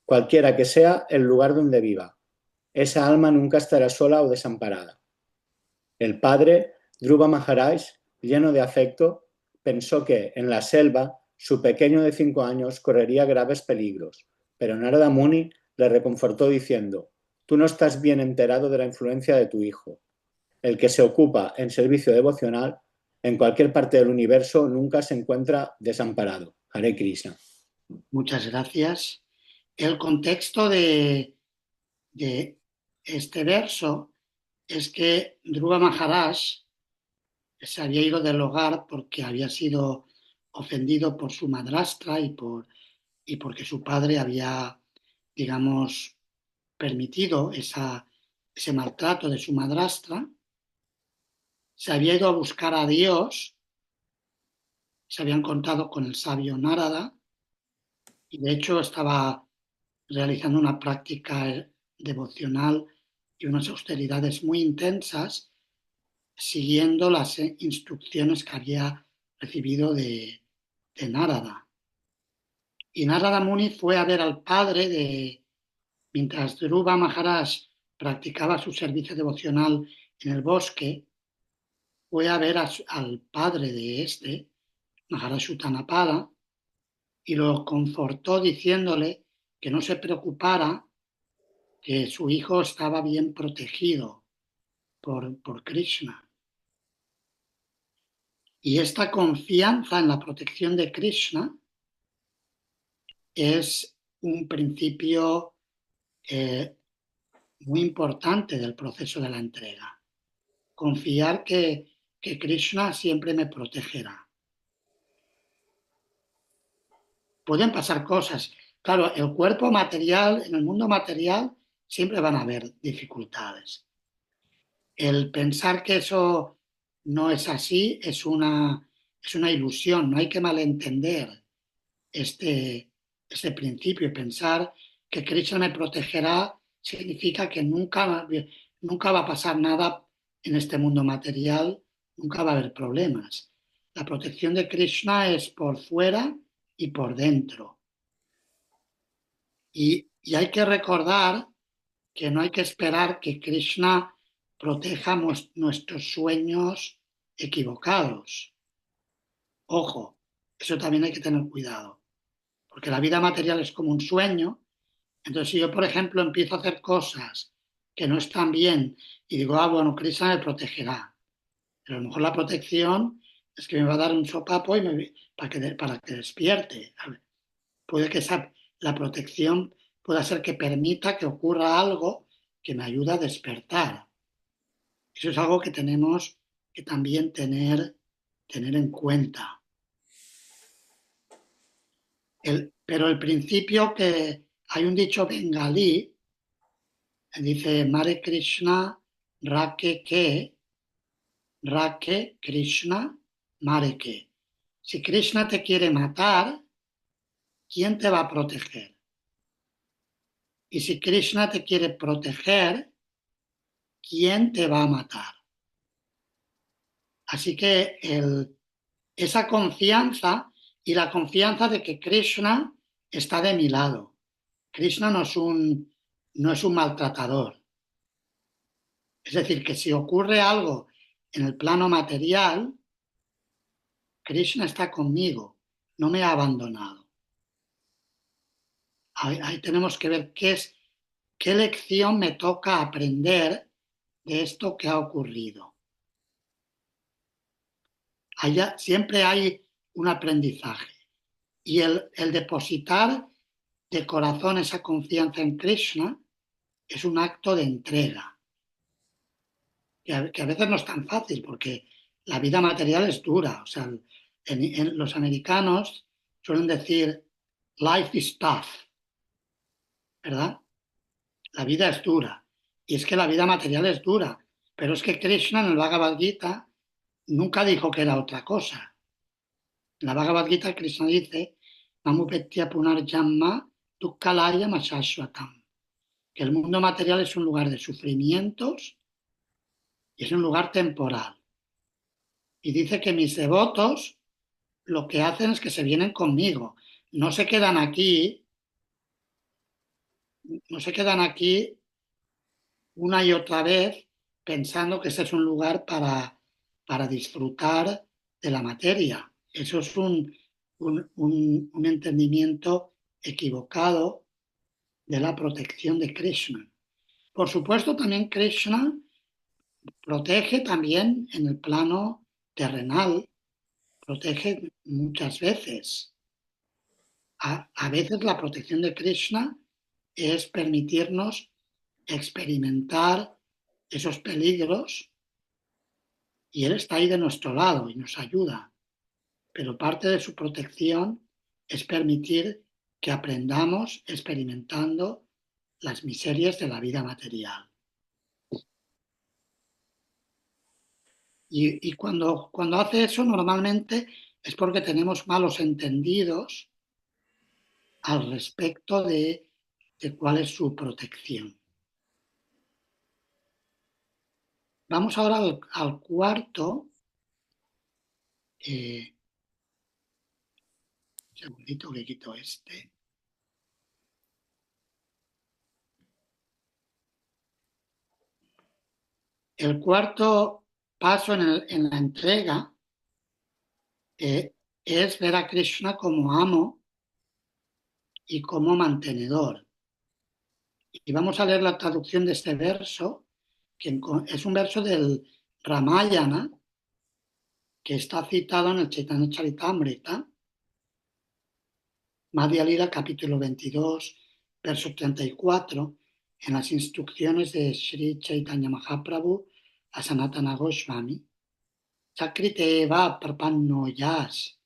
cualquiera que sea el lugar donde viva. Esa alma nunca estará sola o desamparada. El padre, Dhruva Maharaj, lleno de afecto, pensó que en la selva su pequeño de 5 años correría graves peligros, pero Narada Muni le reconfortó diciendo: tú no estás bien enterado de la influencia de tu hijo. El que se ocupa en servicio devocional en cualquier parte del universo nunca se encuentra desamparado. Hare Krishna. Muchas gracias. El contexto de este verso es que Dhruva Maharaj se había ido del hogar porque había sido ofendido por su madrastra y porque su padre había, digamos, permitido ese maltrato de su madrastra. Se había ido a buscar a Dios, se había encontrado con el sabio Narada y de hecho estaba realizando una práctica devocional y unas austeridades muy intensas, siguiendo las instrucciones que había recibido de Narada. Y Narada Muni fue a ver al padre mientras Dhruva Maharaj practicaba su servicio devocional en el bosque, fue a ver al padre de Maharaj Uttanapala, y lo confortó diciéndole que no se preocupara, que su hijo estaba bien protegido por Krishna. Y esta confianza en la protección de Krishna es un principio muy importante del proceso de la entrega. Confiar que Krishna siempre me protegerá. Pueden pasar cosas. Claro, el cuerpo material, en el mundo material, siempre van a haber dificultades. El pensar que eso no es así es una ilusión. No hay que malentender este principio. Pensar que Krishna me protegerá significa que nunca va a pasar nada en este mundo material, nunca va a haber problemas. La protección de Krishna es por fuera y por dentro. Y hay que recordar que no hay que esperar que Krishna proteja nuestros sueños equivocados. Ojo, eso también hay que tener cuidado, porque la vida material es como un sueño. Entonces, si yo, por ejemplo, empiezo a hacer cosas que no están bien y digo, bueno, Krishna me protegerá, pero a lo mejor la protección es que me va a dar un sopapo para que despierte. Puede que la protección pueda ser que permita que ocurra algo que me ayude a despertar. Eso es algo que tenemos que también tener en cuenta. Pero el principio, que hay un dicho bengalí, dice Mare Krishna Rake Krishna Mare Ke. Si Krishna te quiere matar, ¿quién te va a proteger? Y si Krishna te quiere proteger, ¿quién te va a matar? Así que esa confianza y la confianza de que Krishna está de mi lado. Krishna no es un maltratador. Es decir, que si ocurre algo en el plano material, Krishna está conmigo, no me ha abandonado. Ahí tenemos que ver qué lección me toca aprender de esto que ha ocurrido. Siempre hay un aprendizaje. Y el depositar de corazón esa confianza en Krishna es un acto de entrega. Que a veces no es tan fácil, porque la vida material es dura. O sea, los americanos suelen decir, life is tough, ¿verdad? La vida es dura. Y es que la vida material es dura. Pero es que Krishna en el Bhagavad Gita nunca dijo que era otra cosa. En la Bhagavad Gita Krishna dice, Mamupetya Punarjamma Dukkhalaya Mashashvatam, que el mundo material es un lugar de sufrimientos y es un lugar temporal. Y dice que mis devotos lo que hacen es que se vienen conmigo. No se quedan aquí una y otra vez pensando que ese es un lugar para disfrutar de la materia. Eso es un entendimiento equivocado de la protección de Krishna. Por supuesto, también Krishna protege también en el plano terrenal, protege muchas veces. A veces la protección de Krishna es permitirnos experimentar esos peligros y Él está ahí de nuestro lado y nos ayuda. Pero parte de su protección es permitir que aprendamos experimentando las miserias de la vida material. Y cuando hace eso, normalmente es porque tenemos malos entendidos al respecto de cuál es su protección. Vamos ahora al cuarto. Un segundito que quito este. El cuarto paso en la entrega es ver a Krishna como amo y como mantenedor. Y vamos a leer la traducción de este verso, que es un verso del Ramayana, que está citado en el Chaitanya Charitamrita, Madhya Lila, capítulo 22, verso 34, en las instrucciones de Sri Chaitanya Mahaprabhu a Sanatana Goswami. Chakrite eva prapanno yas,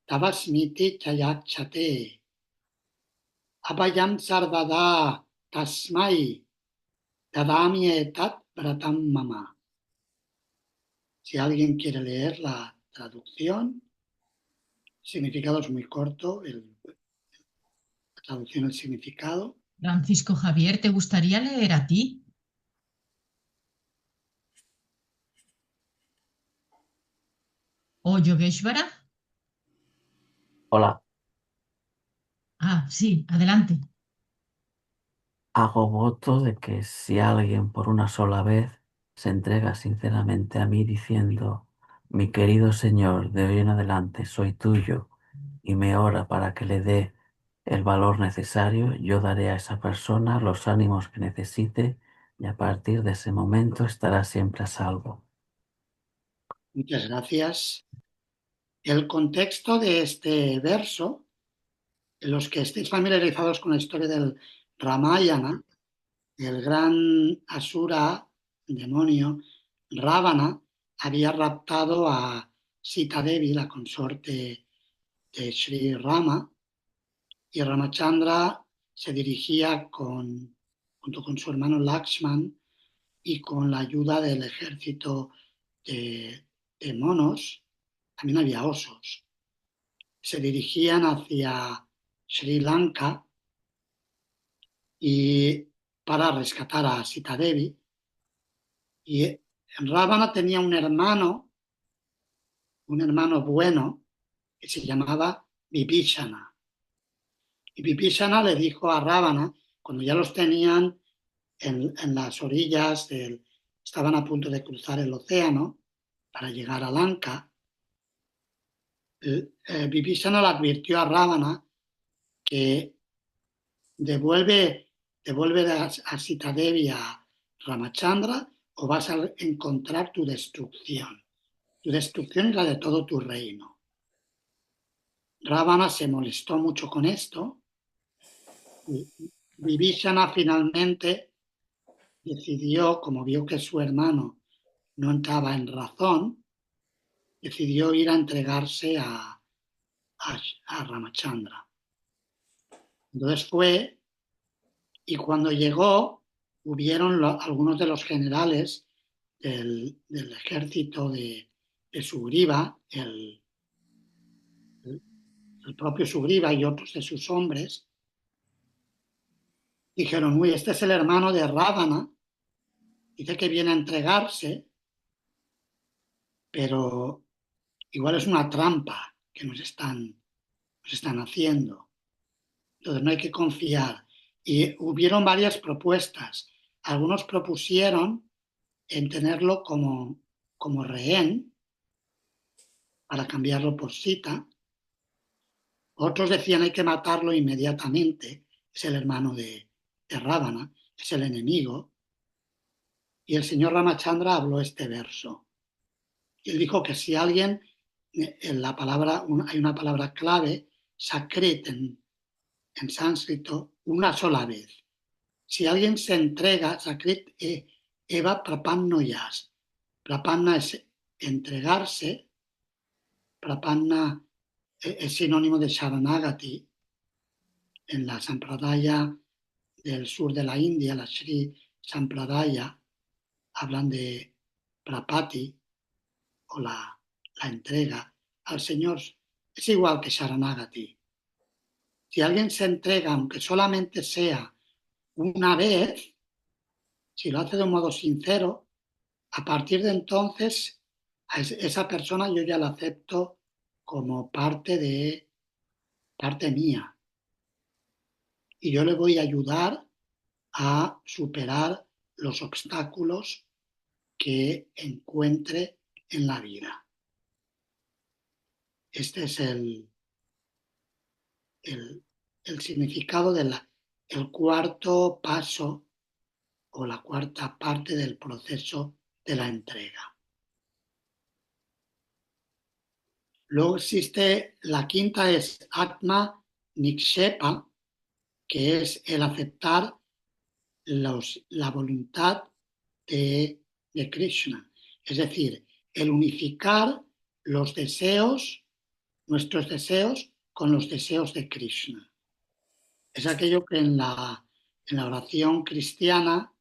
tavasmiti chayachate, abhayam sarvada tasmai, dadami etat vratam mama. Si alguien quiere leer la traducción, el significado es muy corto, la traducción del significado. Francisco Javier, ¿te gustaría leer a ti? ¿O Yogeshvara? Hola, Ah, sí, adelante. hago voto de que si alguien por una sola vez se entrega sinceramente a mí diciendo, mi querido Señor, de hoy en adelante soy tuyo, y me ora para que le dé el valor necesario, yo daré a esa persona los ánimos que necesite y a partir de ese momento estará siempre a salvo. Muchas gracias. El contexto de este verso, los que estéis familiarizados con la historia del Ramayana, el gran Asura, demonio, Ravana, había raptado a Sita Devi, la consorte de Sri Rama, y Ramachandra se dirigía junto con su hermano Lakshman y con la ayuda del ejército de monos, también había osos. Se dirigían hacia Sri Lanka y para rescatar a Sita Devi. Y Ravana tenía un hermano bueno, que se llamaba Vibhishana. Y Vibhishana le dijo a Ravana, cuando ya los tenían en las orillas, estaban a punto de cruzar el océano para llegar a Lanka, Vibhishana le advirtió a Ravana que devuelve a Sita Devi a Ramachandra o vas a encontrar tu destrucción. Tu destrucción es la de todo tu reino. Ravana se molestó mucho con esto. Vibhishana finalmente decidió, como vio que su hermano no entraba en razón, decidió ir a entregarse a Ramachandra. Entonces fue, y cuando llegó, hubieron algunos de los generales del ejército de Sugriva, el propio Sugriva y otros de sus hombres, dijeron, uy, este es el hermano de Ravana, dice que viene a entregarse, pero igual es una trampa que nos están haciendo. Entonces no hay que confiar. Y hubieron varias propuestas. Algunos propusieron en tenerlo como rehén para cambiarlo por Sita. Otros decían hay que matarlo inmediatamente. Es el hermano de Ravana, es el enemigo. Y el señor Ramachandra habló este verso. Él dijo que si alguien, hay una palabra clave, sakrit en sánscrito, una sola vez. Si alguien se entrega, Sakrit Eva Prapannoyas. Prapanna es entregarse, Prapanna es sinónimo de Sharanagati. En la Sampradaya del sur de la India, la Sri Sampradaya, hablan de Prapati o la entrega al Señor. Es igual que Sharanagati. Si alguien se entrega, aunque solamente sea una vez, si lo hace de un modo sincero, a partir de entonces a esa persona yo ya la acepto como parte mía. Y yo le voy a ayudar a superar los obstáculos que encuentre en la vida. Este es el significado del cuarto paso o la cuarta parte del proceso de la entrega. Luego existe la quinta, es Atma Nikshepa, que es el aceptar la voluntad de Krishna. Es decir, el unificar los deseos, nuestros deseos, con los deseos de Krishna. Es aquello que en la oración cristiana,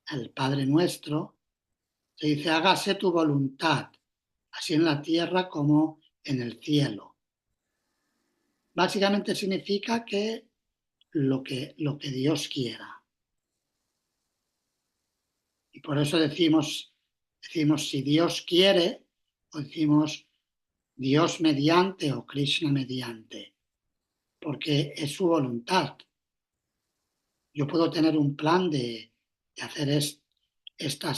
el Padre Nuestro, se dice: hágase tu voluntad, así en la tierra como en el cielo. Básicamente significa que lo que Dios quiera. Y por eso decimos si Dios quiere, o decimos Dios mediante o Krishna mediante, porque es su voluntad. Yo puedo tener un plan de hacer esta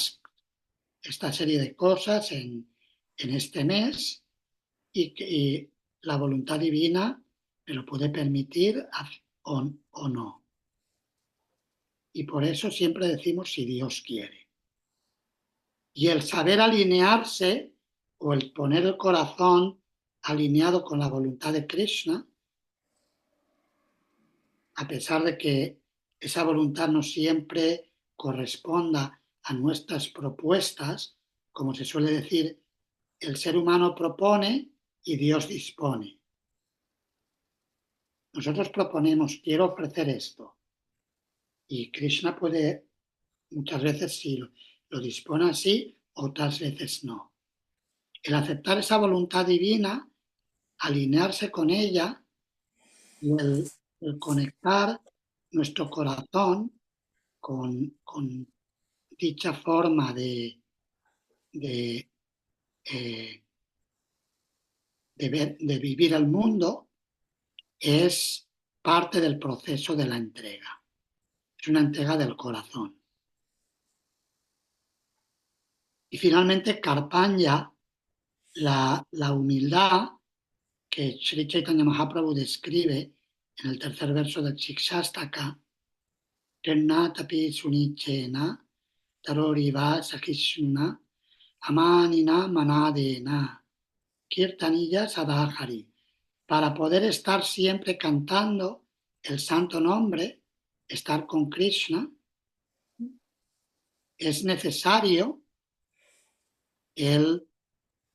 serie de cosas en este mes y la voluntad divina me lo puede permitir o no. Y por eso siempre decimos si Dios quiere. Y el saber alinearse o el poner el corazón alineado con la voluntad de Krishna, a pesar de que esa voluntad no siempre corresponda a nuestras propuestas, como se suele decir, el ser humano propone y Dios dispone. Nosotros proponemos, quiero ofrecer esto. Y Krishna puede, muchas veces sí lo dispone así, otras veces no. El aceptar esa voluntad divina, alinearse con ella y el conectar nuestro corazón con dicha forma de vivir el mundo, es parte del proceso de la entrega. Es una entrega del corazón. Y finalmente, Karpanya, la humildad que Sri Chaitanya Mahaprabhu describe en el tercer verso del Shikshastaka, Ternatapi Sunichena, Taroriva Sakishuna, Amanina Manadena, Kirtanilla Sadhari. Para poder estar siempre cantando el santo nombre, estar con Krishna, es necesario el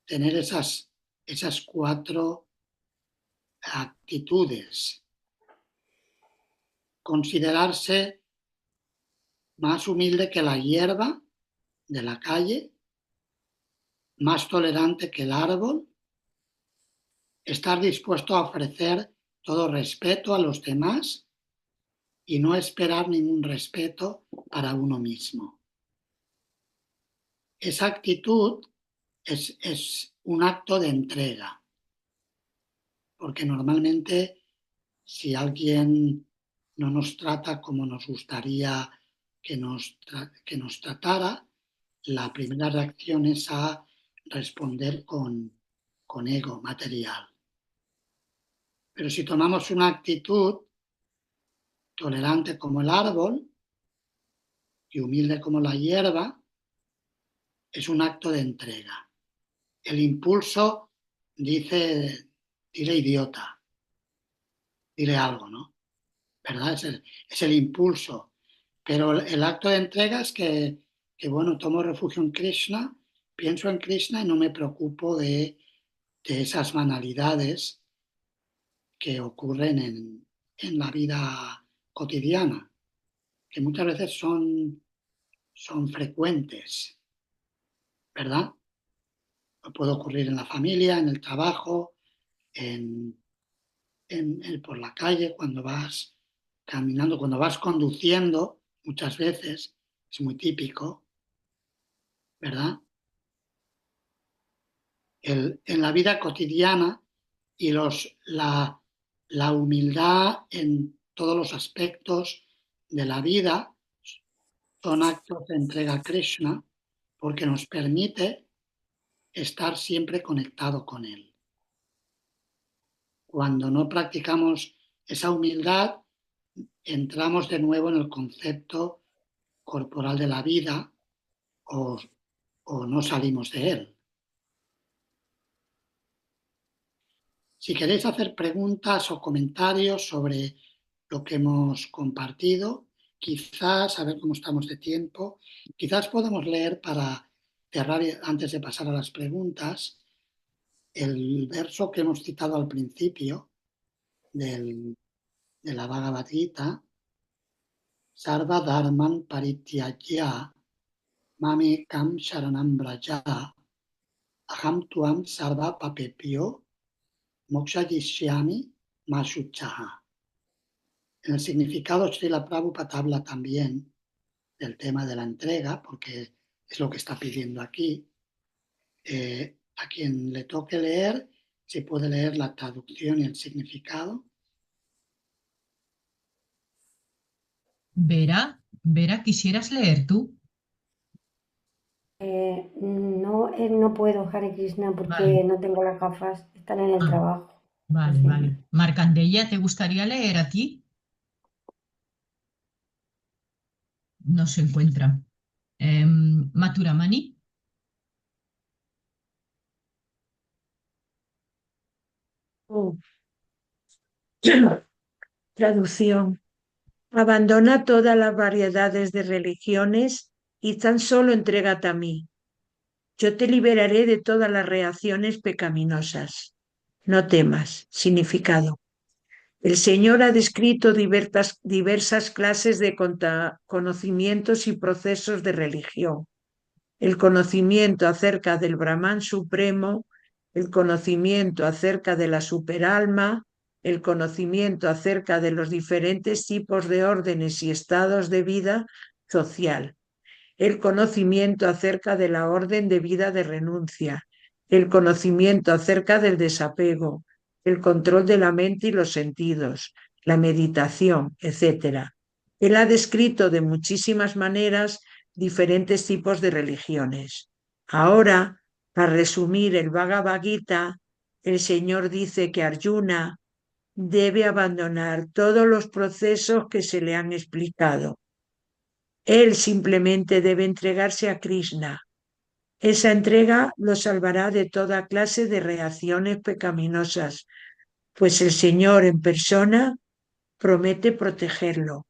tener esas 4 actitudes. Considerarse más humilde que la hierba de la calle, más tolerante que el árbol, estar dispuesto a ofrecer todo respeto a los demás y no esperar ningún respeto para uno mismo. Esa actitud es un acto de entrega, porque normalmente si alguien no nos trata como nos gustaría que nos tratara, la primera reacción es a responder con ego material. Pero si tomamos una actitud tolerante como el árbol y humilde como la hierba, es un acto de entrega. El impulso dice, dile idiota, dile algo, ¿no? ¿Verdad? Es el impulso. Pero el acto de entrega es bueno, tomo refugio en Krishna, pienso en Krishna y no me preocupo de esas banalidades que ocurren en la vida cotidiana, que muchas veces son frecuentes, ¿verdad? Puede ocurrir en la familia, en el trabajo, por la calle, cuando vas caminando, cuando vas conduciendo, muchas veces, es muy típico, ¿verdad? En la vida cotidiana y la humildad en todos los aspectos de la vida son actos de entrega a Krishna porque nos permite estar siempre conectado con Él. Cuando no practicamos esa humildad, entramos de nuevo en el concepto corporal de la vida o no salimos de él. Si queréis hacer preguntas o comentarios sobre lo que hemos compartido, quizás, a ver cómo estamos de tiempo, quizás podemos leer para cerrar, antes de pasar a las preguntas, el verso que hemos citado al principio de la Bhagavad Gita, Sarva Dharman Parityajya Mamekam Sharanam Braja Aham Tuam Sarva Papepyo Moksha Yishyami Mashuchaha. En el significado, Srila Prabhupada habla también del tema de la entrega, porque es lo que está pidiendo aquí. A quien le toque leer, se puede leer la traducción y el significado. Vera, ¿quisieras leer tú? No puedo, Hare Krishna, porque Vale. no tengo las gafas, están en el Ah, trabajo. vale, Así. vale. Marcandeya, ¿te gustaría leer a ti? No se encuentra. Maturamani. Traducción. Abandona todas las variedades de religiones y tan solo entrégate a mí. Yo te liberaré de todas las reacciones pecaminosas. No temas. Significado. El Señor ha descrito diversas clases de conocimientos y procesos de religión. El conocimiento acerca del Brahman supremo, el conocimiento acerca de la superalma, el conocimiento acerca de los diferentes tipos de órdenes y estados de vida social, el conocimiento acerca de la orden de vida de renuncia, el conocimiento acerca del desapego, el control de la mente y los sentidos, la meditación, etc. Él ha descrito de muchísimas maneras diferentes tipos de religiones. Ahora, para resumir el Bhagavad Gita, el Señor dice que Arjuna debe abandonar todos los procesos que se le han explicado. Él simplemente debe entregarse a Krishna. Esa entrega lo salvará de toda clase de reacciones pecaminosas, pues el Señor en persona promete protegerlo.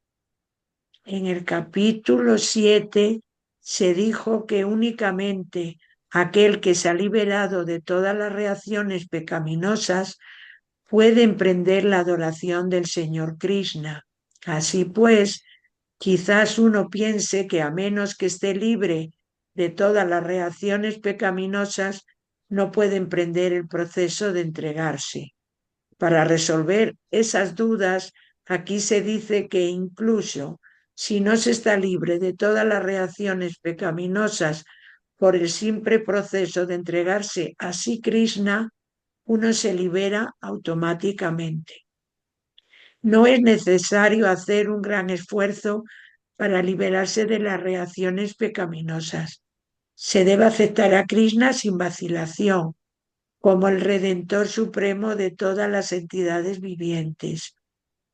En el capítulo 7 se dijo que únicamente aquel que se ha liberado de todas las reacciones pecaminosas puede emprender la adoración del Señor Krishna. Así pues, quizás uno piense que a menos que esté libre de todas las reacciones pecaminosas, no puede emprender el proceso de entregarse. Para resolver esas dudas, aquí se dice que incluso si no se está libre de todas las reacciones pecaminosas por el simple proceso de entregarse a sí Krishna, uno se libera automáticamente. No es necesario hacer un gran esfuerzo para liberarse de las reacciones pecaminosas. Se debe aceptar a Krishna sin vacilación, como el Redentor Supremo de todas las entidades vivientes.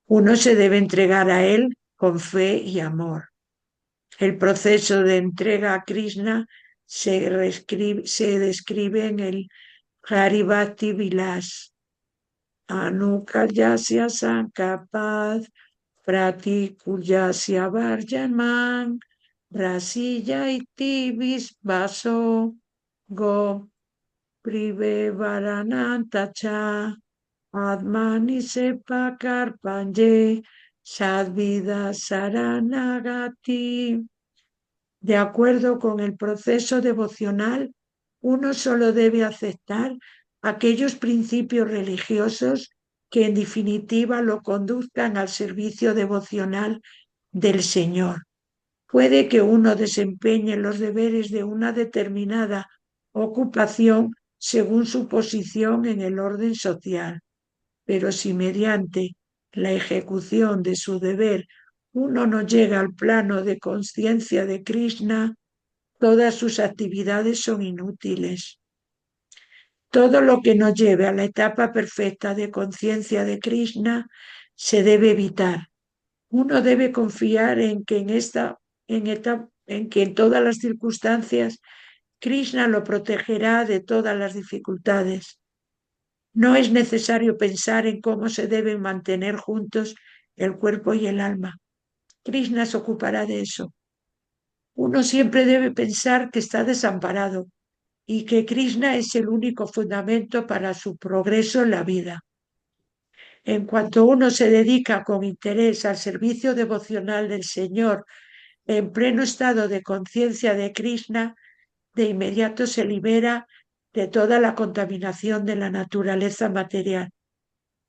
Uno se debe entregar a Él con fe y amor. El proceso de entrega a Krishna se describe en el Hari Bhakti Vilas. Anukaryasya Sankapad Pratikuyasya varjanman, rasilla itibis vaso, go prive varanantacha, admani sepa karpanje, sadvida saranagati. De acuerdo con el proceso devocional, uno solo debe aceptar aquellos principios religiosos que en definitiva lo conduzcan al servicio devocional del Señor. Puede que uno desempeñe los deberes de una determinada ocupación según su posición en el orden social, pero si mediante la ejecución de su deber uno no llega al plano de conciencia de Krishna, todas sus actividades son inútiles. Todo lo que nos lleve a la etapa perfecta de conciencia de Krishna se debe evitar. Uno debe confiar en que en todas las circunstancias Krishna lo protegerá de todas las dificultades. No es necesario pensar en cómo se deben mantener juntos el cuerpo y el alma. Krishna se ocupará de eso. Uno siempre debe pensar que está desamparado y que Krishna es el único fundamento para su progreso en la vida. En cuanto uno se dedica con interés al servicio devocional del Señor en pleno estado de conciencia de Krishna, de inmediato se libera de toda la contaminación de la naturaleza material.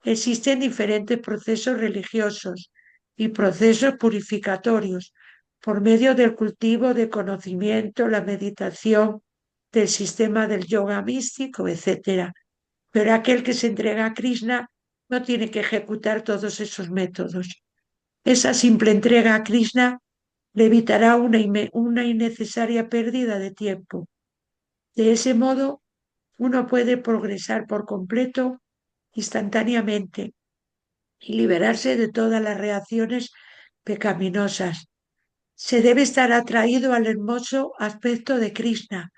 Existen diferentes procesos religiosos y procesos purificatorios por medio del cultivo de conocimiento, la meditación, del sistema del yoga místico, etc. Pero aquel que se entrega a Krishna no tiene que ejecutar todos esos métodos. Esa simple entrega a Krishna le evitará una innecesaria pérdida de tiempo. De ese modo, uno puede progresar por completo, instantáneamente, y liberarse de todas las reacciones pecaminosas. Se debe estar atraído al hermoso aspecto de Krishna.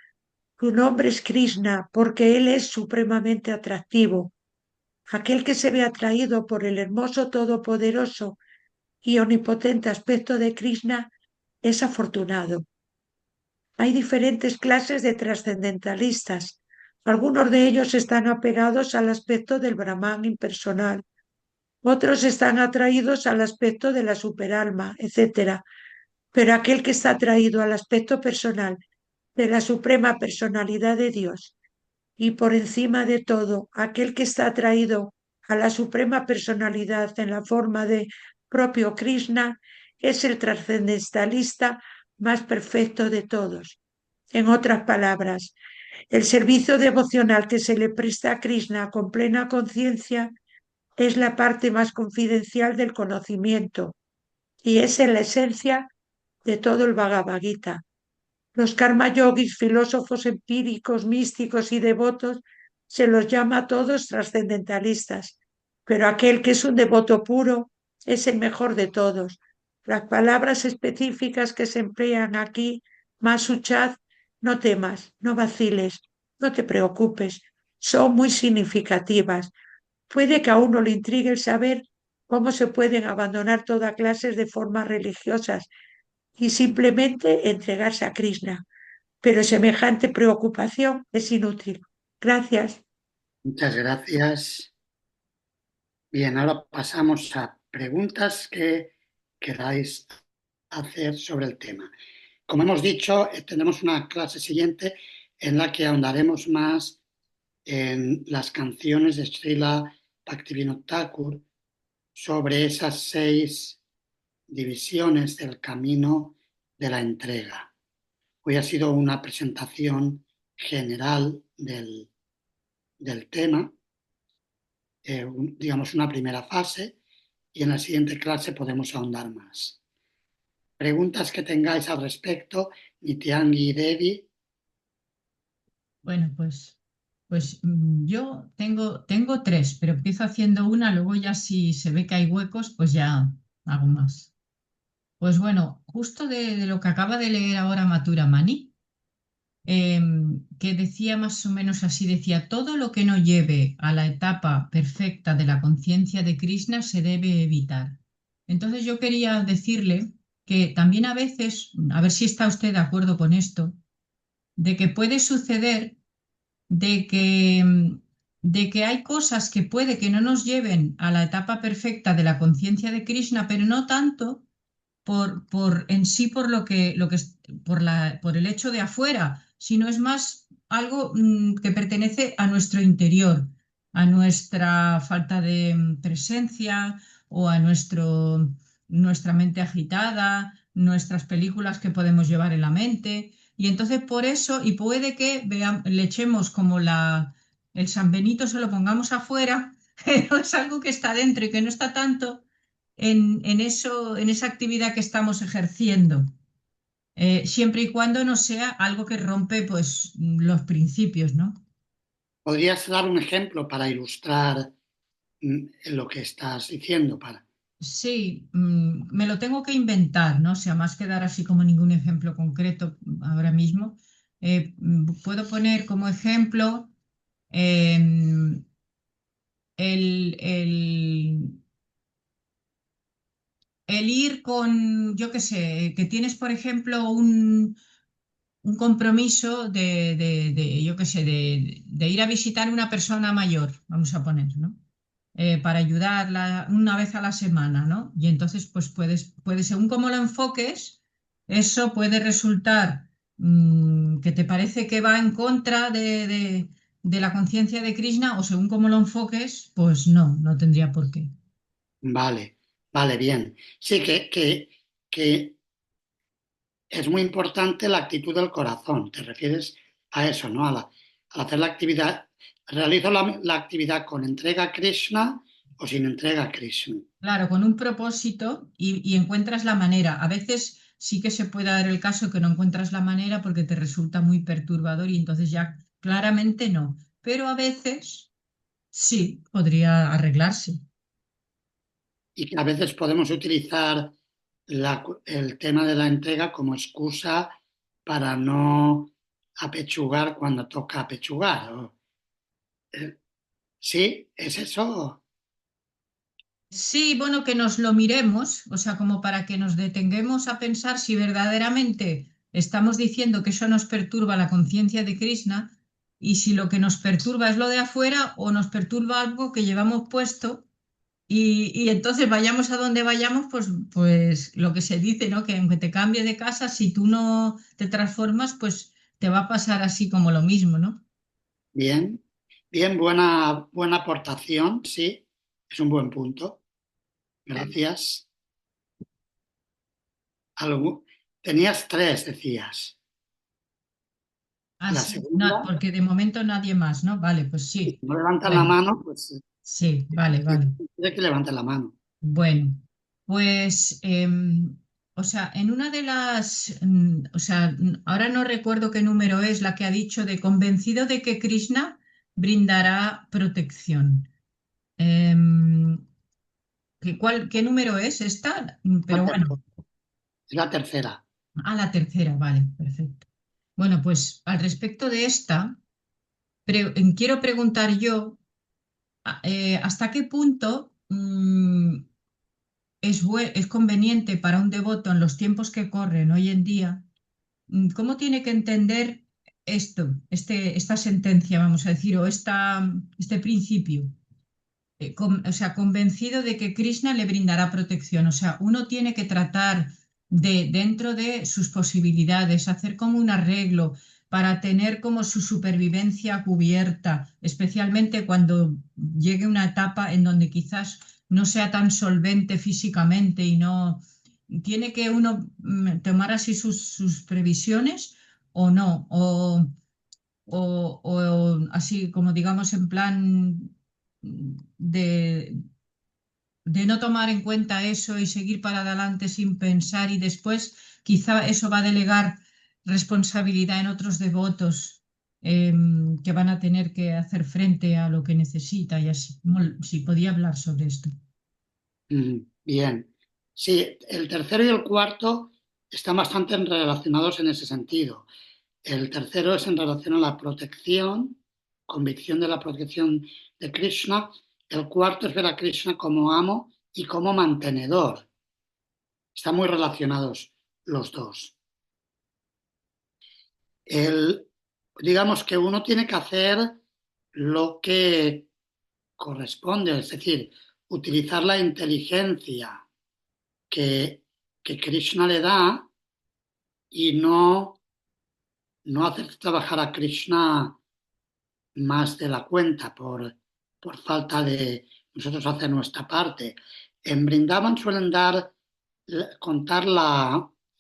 Su nombre es Krishna porque él es supremamente atractivo. Aquel que se ve atraído por el hermoso, todopoderoso y omnipotente aspecto de Krishna es afortunado. Hay diferentes clases de trascendentalistas. Algunos de ellos están apegados al aspecto del Brahman impersonal. Otros están atraídos al aspecto de la superalma, etc. Pero aquel que está atraído al aspecto personal de la suprema personalidad de Dios y por encima de todo, aquel que está atraído a la suprema personalidad en la forma de propio Krishna es el trascendentalista más perfecto de todos. En otras palabras, el servicio devocional que se le presta a Krishna con plena conciencia es la parte más confidencial del conocimiento y es en la esencia de todo el Bhagavad Gita. Los karma yogis, filósofos empíricos, místicos y devotos se los llama a todos trascendentalistas, pero aquel que es un devoto puro es el mejor de todos. Las palabras específicas que se emplean aquí, masuchad, no temas, no vaciles, no te preocupes, son muy significativas. Puede que a uno le intrigue el saber cómo se pueden abandonar toda clase de formas religiosas y simplemente entregarse a Krishna. Pero semejante preocupación es inútil. Gracias. Muchas gracias. Bien, ahora pasamos a preguntas que queráis hacer sobre el tema. Como hemos dicho, tenemos una clase siguiente en la que ahondaremos más en las canciones de Srila Bhaktivinoda Thakur sobre esas 6 divisiones del camino de la entrega. Hoy ha sido una presentación general del tema, digamos una primera fase, y en la siguiente clase podemos ahondar más. Preguntas que tengáis al respecto, Nityangi y Devi. Bueno, pues yo tengo 3, pero empiezo haciendo una, luego ya si se ve que hay huecos, pues ya hago más. Pues bueno, justo de lo que acaba de leer ahora Mathura Mani, que decía más o menos así, decía, todo lo que no lleve a la etapa perfecta de la conciencia de Krishna se debe evitar. Entonces yo quería decirle que también a veces, a ver si está usted de acuerdo con esto, de que puede suceder de que hay cosas que puede que no nos lleven a la etapa perfecta de la conciencia de Krishna, pero no tanto por en sí por por el hecho de afuera, sino es más algo que pertenece a nuestro interior, a nuestra falta de presencia o a nuestra mente agitada, nuestras películas que podemos llevar en la mente. Y entonces por eso, y puede que le echemos como el San Benito, se lo pongamos afuera, pero es algo que está dentro y que no está tanto en esa actividad que estamos ejerciendo, siempre y cuando no sea algo que rompe pues, los principios, ¿no? ¿Podrías dar un ejemplo para ilustrar lo que estás diciendo? Sí, me lo tengo que inventar, ¿no? O sea, más que dar así como ningún ejemplo concreto ahora mismo. Puedo poner como ejemplo em, el ir con, yo qué sé, que tienes, por ejemplo, un compromiso yo qué sé, de ir a visitar a una persona mayor, vamos a poner, ¿no? Para ayudarla una vez a la semana, ¿no? Y entonces, pues según cómo lo enfoques, eso puede resultar que te parece que va en contra de la conciencia de Krishna, o según cómo lo enfoques, pues no tendría por qué. Vale, vale, bien. Sí, que es muy importante la actitud del corazón. Te refieres a eso, ¿no? Al hacer la actividad, realizo la actividad con entrega a Krishna o sin entrega a Krishna. Claro, con un propósito y encuentras la manera. A veces sí que se puede dar el caso que no encuentras la manera porque te resulta muy perturbador y entonces ya claramente no. Pero a veces sí, podría arreglarse. Y que a veces podemos utilizar el tema de la entrega como excusa para no apechugar cuando toca apechugar. ¿Sí? ¿Es eso? Sí, bueno, que nos lo miremos, o sea, como para que nos detenguemos a pensar si verdaderamente estamos diciendo que eso nos perturba la conciencia de Krishna y si lo que nos perturba es lo de afuera o nos perturba algo que llevamos puesto. Y entonces vayamos a donde vayamos, pues lo que se dice, ¿no? Que aunque te cambie de casa, si tú no te transformas, pues te va a pasar así como lo mismo, ¿no? Bien, bien, buena aportación, sí, es un buen punto. Gracias. Tenías 3, decías. Ah, La sí, segunda, porque de momento nadie más, ¿no? Vale, pues si sí. no levantan la Bueno, mano, pues sí, vale, vale. quiere que levanten la mano. Bueno, pues, o sea, en una de o sea, ahora no recuerdo qué número es la que ha dicho de convencido de que Krishna brindará protección. Em, ¿Qué número es esta? Pero bueno, Es la tercera. la tercera, vale, perfecto. Bueno, pues al respecto de esta, quiero preguntar yo, ¿hasta qué punto es conveniente para un devoto en los tiempos que corren hoy en día? ¿Cómo tiene que entender esta sentencia, vamos a decir, o este principio? O sea, convencido de que Krishna le brindará protección. O sea, uno tiene que tratar dentro de sus posibilidades, hacer como un arreglo para tener como su supervivencia cubierta, especialmente cuando llegue una etapa en donde quizás no sea tan solvente físicamente y no tiene que uno tomar así sus previsiones o no, o así como digamos en plan de no tomar en cuenta eso y seguir para adelante sin pensar y después quizá eso va a delegar responsabilidad en otros devotos que van a tener que hacer frente a lo que necesita y así. Si podía hablar sobre esto. Bien. Sí, el tercero y el cuarto están bastante relacionados en ese sentido. El tercero es en relación a la protección, convicción de la protección de Krishna. El cuarto es ver a Krishna como amo y como mantenedor. Están muy relacionados los dos. Digamos que uno tiene que hacer lo que corresponde, es decir, utilizar la inteligencia que Krishna le da y no hacer trabajar a Krishna más de la cuenta por falta de nosotros hacer nuestra parte. En Vrindavan suelen contar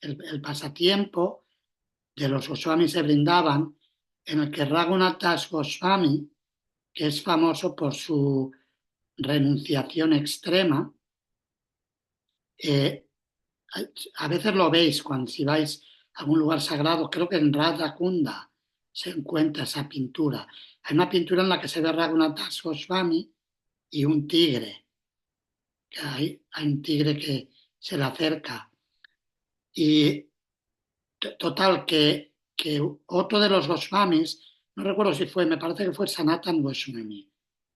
el pasatiempo de los Goswamis de Vrindavan, en el que Raghunath Das Goswami, que es famoso por su renunciación extrema, a veces lo veis si vais a algún lugar sagrado, creo que en Radha Kunda se encuentra esa pintura. Hay una pintura en la que se ve Raghunath Das Goswami y un tigre. Hay un tigre que se le acerca. Y total, que otro de los Goswamis, no recuerdo si fue, me parece que fue Sanatan Goswami.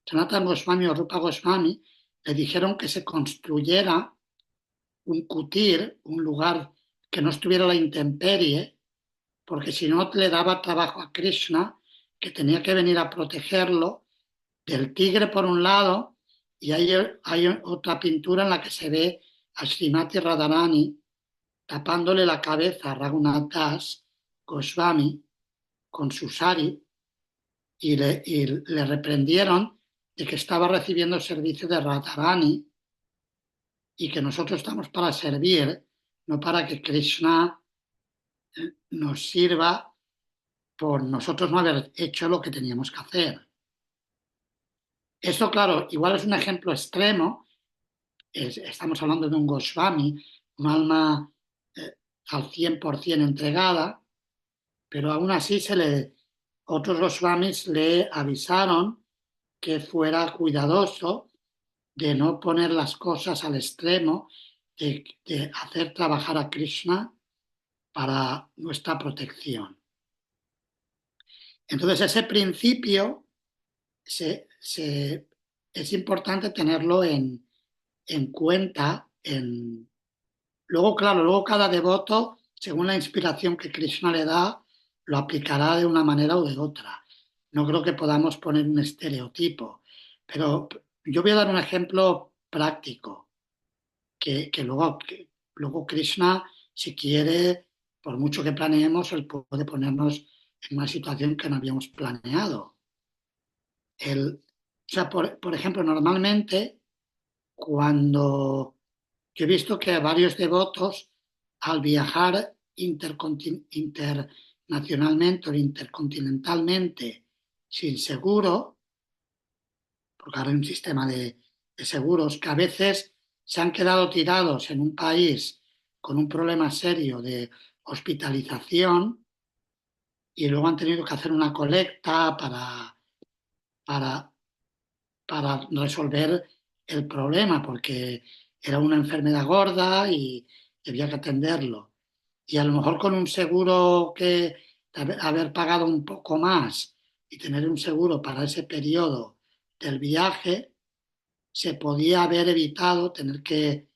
Sanatan Goswami o Rupa Goswami le dijeron que se construyera un kutir, un lugar que no estuviera a la intemperie, porque si no le daba trabajo a Krishna, que tenía que venir a protegerlo del tigre por un lado, y hay otra pintura en la que se ve a Srimati Radharani tapándole la cabeza a Raghunath Das Goswami con su sari, y le reprendieron de que estaba recibiendo servicio de Radharani y que nosotros estamos para servir, no para que Krishna nos sirva por nosotros no haber hecho lo que teníamos que hacer. Esto, claro, igual es un ejemplo extremo. Estamos hablando de un Goswami, un alma al 100% entregada, pero aún así otros Goswamis le avisaron que fuera cuidadoso de no poner las cosas al extremo, de hacer trabajar a Krishna para nuestra protección. Entonces, ese principio es importante tenerlo en cuenta. Luego, claro, luego cada devoto, según la inspiración que Krishna le da, lo aplicará de una manera o de otra. No creo que podamos poner un estereotipo, pero yo voy a dar un ejemplo práctico, que luego Krishna, si quiere, por mucho que planeemos, él puede ponernos en una situación que no habíamos planeado. Por ejemplo, normalmente cuando yo he visto que varios devotos, al viajar internacionalmente o intercontinentalmente sin seguro, porque ahora hay un sistema de seguros, que a veces se han quedado tirados en un país con un problema serio de hospitalización y luego han tenido que hacer una colecta para resolver el problema, porque era una enfermedad gorda y había que atenderlo. Y a lo mejor con un seguro que haber pagado un poco más y tener un seguro para ese periodo del viaje, se podía haber evitado tener que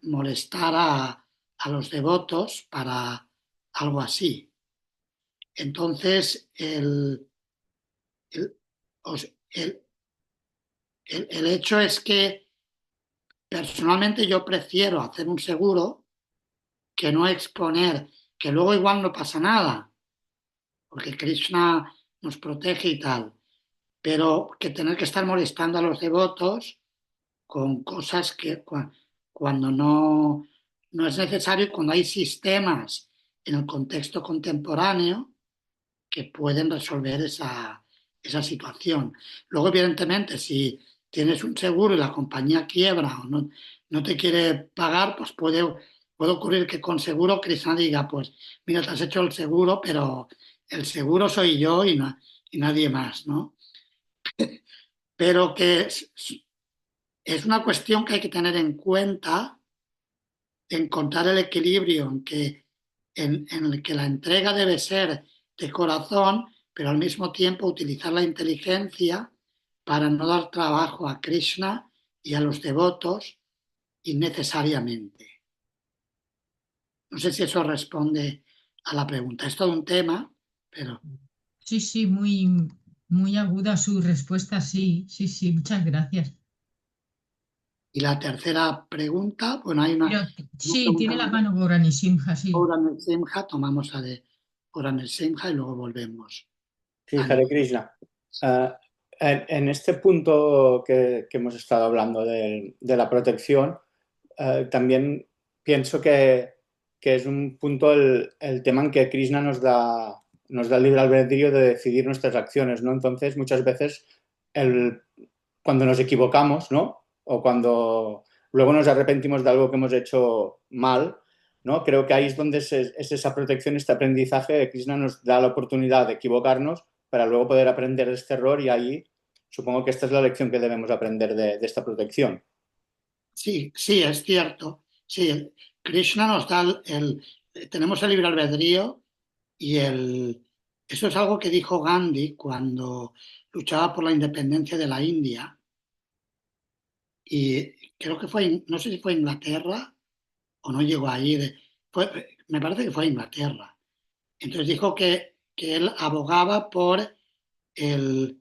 molestar a los devotos para algo así. Entonces, el hecho es que personalmente yo prefiero hacer un seguro que no exponer, que luego igual no pasa nada, porque Krishna nos protege y tal, pero que tener que estar molestando a los devotos con cosas que cuando no es necesario, y cuando hay sistemas en el contexto contemporáneo que pueden resolver esa situación. Luego, evidentemente, si tienes un seguro y la compañía quiebra o no te quiere pagar, pues puede ocurrir que con seguro Krishna diga, pues mira, te has hecho el seguro, pero el seguro soy yo y nadie más, ¿no? Pero que es una cuestión que hay que tener en cuenta, encontrar el equilibrio en el que la entrega debe ser de corazón, pero al mismo tiempo utilizar la inteligencia para no dar trabajo a Krishna y a los devotos innecesariamente. No sé si eso responde a la pregunta. Es todo un tema, pero... Sí, sí, muy aguda su respuesta, sí, sí, sí, muchas gracias. Y la tercera pregunta, bueno, hay una Sí, pregunta tiene la de mano Gorani Simha, sí. Oran Simha, tomamos la de Oran Simha y luego volvemos. Sí, Hare Krishna. En este punto que hemos estado hablando de la protección, también pienso que es un punto el tema en que Krishna nos da el libre albedrío de decidir nuestras acciones, ¿no? Entonces, muchas veces, cuando nos equivocamos, ¿no? O cuando luego nos arrepentimos de algo que hemos hecho mal, ¿no? Creo que ahí es donde es esa protección, este aprendizaje. Krishna nos da la oportunidad de equivocarnos para luego poder aprender de este error y ahí supongo que esta es la lección que debemos aprender de esta protección. Sí, sí, es cierto. Sí, Krishna nos da tenemos el libre albedrío y eso es algo que dijo Gandhi cuando luchaba por la independencia de la India. Y creo que fue, no sé si fue Inglaterra o no llegó ahí, me parece que fue Inglaterra. Entonces dijo que él abogaba por el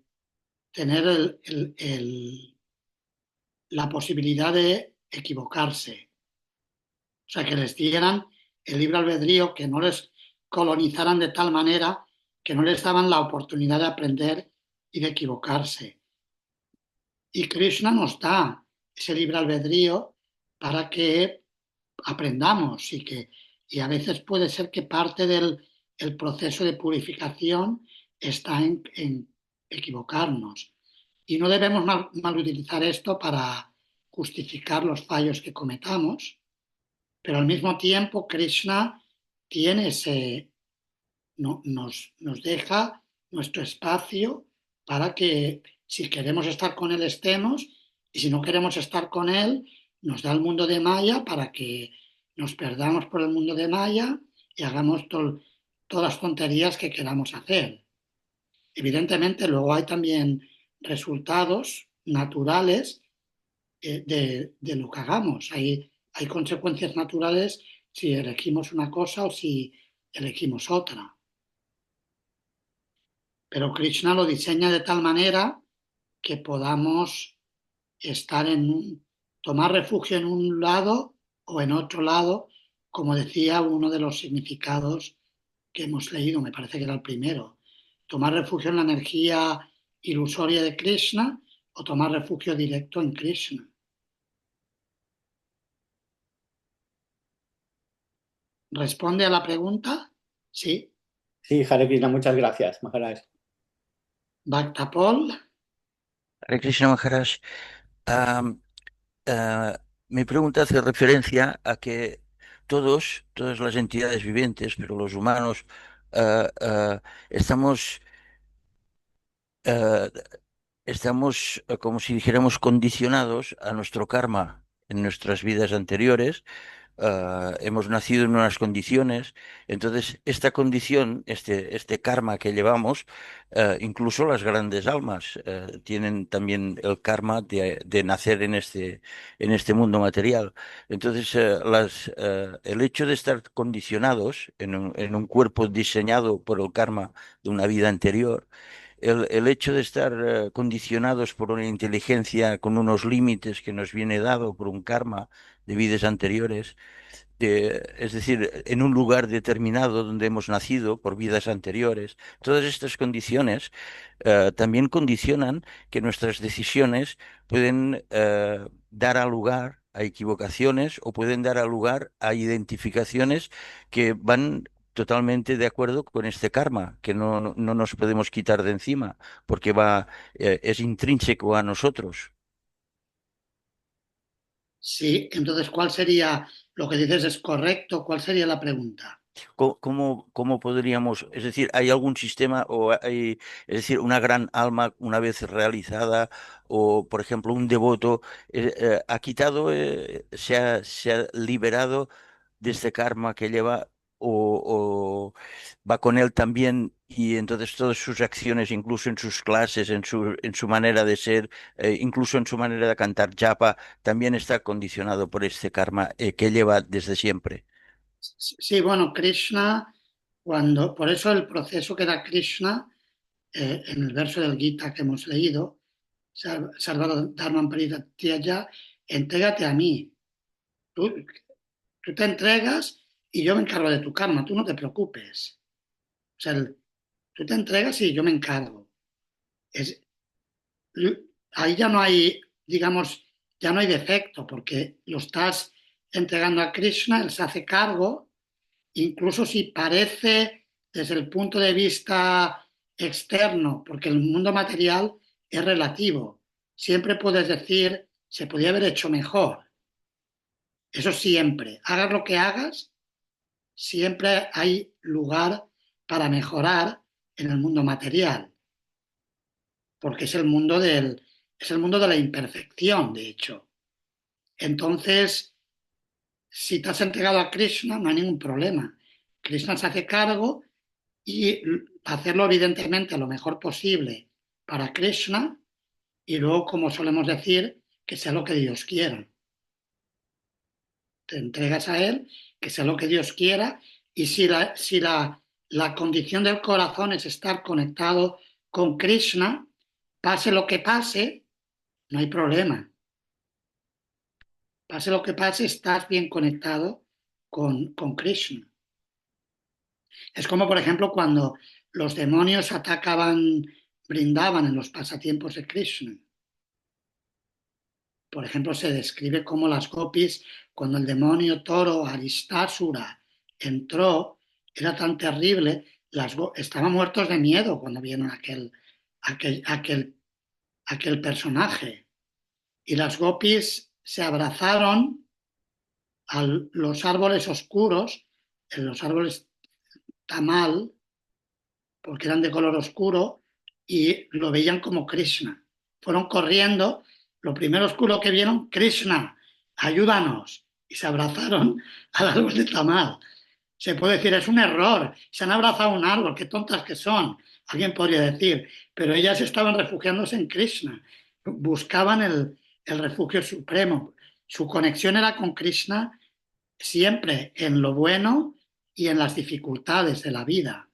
tener la posibilidad de equivocarse. O sea, que les dieran el libre albedrío, que no les colonizaran de tal manera que no les daban la oportunidad de aprender y de equivocarse. Y Krishna nos da ese libre albedrío para que aprendamos y a veces puede ser que parte del el proceso de purificación está en equivocarnos. Y no debemos mal utilizar esto para justificar los fallos que cometamos, pero al mismo tiempo Krishna tiene nos deja nuestro espacio para que si queremos estar con Él estemos y si no queremos estar con Él, nos da el mundo de Maya para que nos perdamos por el mundo de Maya y hagamos todas las tonterías que queramos hacer. Evidentemente, luego hay también resultados naturales de lo que hagamos. Hay consecuencias naturales si elegimos una cosa o si elegimos otra. Pero Krishna lo diseña de tal manera que podamos estar tomar refugio en un lado o en otro lado, como decía uno de los significados que hemos leído, me parece que era el primero. Tomar refugio en la energía ilusoria de Krishna o tomar refugio directo en Krishna. ¿Responde a la pregunta? Sí. Sí, Hare Krishna, muchas gracias, Maharaj. Bhaktapol. Hare Krishna Maharaj, am, ah, mi pregunta hace referencia a que todas las entidades vivientes, pero los humanos, estamos, ah, estamos, como si dijéramos, condicionados a nuestro karma en nuestras vidas anteriores. Hemos nacido en unas condiciones, entonces esta condición, este karma que llevamos, incluso las grandes almas tienen también el karma de nacer en este mundo material. Entonces, el hecho de estar condicionados en un cuerpo diseñado por el karma de una vida anterior, el hecho de estar condicionados por una inteligencia con unos límites que nos viene dado por un karma de vidas anteriores, es decir, en un lugar determinado donde hemos nacido por vidas anteriores, todas estas condiciones también condicionan que nuestras decisiones pueden dar a lugar a equivocaciones o pueden dar a lugar a identificaciones que van totalmente de acuerdo con este karma, que no nos podemos quitar de encima, porque es intrínseco a nosotros. Sí, entonces, ¿cuál sería lo que dices es correcto? ¿Cuál sería la pregunta? ¿Cómo podríamos, es decir, hay algún sistema o hay, es decir, una gran alma una vez realizada o, por ejemplo, un devoto ha quitado, se ha liberado de este karma que lleva o va con él también y entonces todas sus acciones, incluso en sus clases, en su manera de ser, incluso en su manera de cantar japa, también está condicionado por este karma que lleva desde siempre? Sí, bueno, Krishna, por eso el proceso que da Krishna en el verso del Gita que hemos leído, Sarvara Dharman Parityaja, entrégate a mí. Tú te entregas y yo me encargo de tu karma, tú no te preocupes. O sea, tú te entregas y yo me encargo. Es, ahí ya no hay, digamos, ya no hay defecto, porque lo estás entregando a Krishna, él se hace cargo, incluso si parece desde el punto de vista externo, porque el mundo material es relativo. Siempre puedes decir, se podía haber hecho mejor. Eso siempre. Hagas lo que hagas, siempre hay lugar para mejorar en el mundo material, porque es el mundo de la imperfección, de hecho. Entonces, si te has entregado a Krishna, no hay ningún problema. Krishna se hace cargo y hacerlo evidentemente lo mejor posible para Krishna y luego, como solemos decir, que sea lo que Dios quiera. Te entregas a Él, que sea lo que Dios quiera, y si la condición del corazón es estar conectado con Krishna, pase lo que pase, no hay problema. Pase lo que pase, estás bien conectado con Krishna. Es como, por ejemplo, cuando los demonios brindaban en los pasatiempos de Krishna. Por ejemplo, se describe cómo las gopis, cuando el demonio toro Aristasura entró, era tan terrible, estaban muertos de miedo cuando vieron aquel personaje. Y las gopis se abrazaron a los árboles oscuros, en los árboles tamal, porque eran de color oscuro, y lo veían como Krishna. Fueron corriendo, lo primero oscuro que vieron, Krishna, ayúdanos, y se abrazaron al árbol de tamal. Se puede decir, es un error, se han abrazado a un árbol, qué tontas que son, alguien podría decir, pero ellas estaban refugiándose en Krishna, buscaban el refugio supremo. Su conexión era con Krishna siempre en lo bueno y en las dificultades de la vida.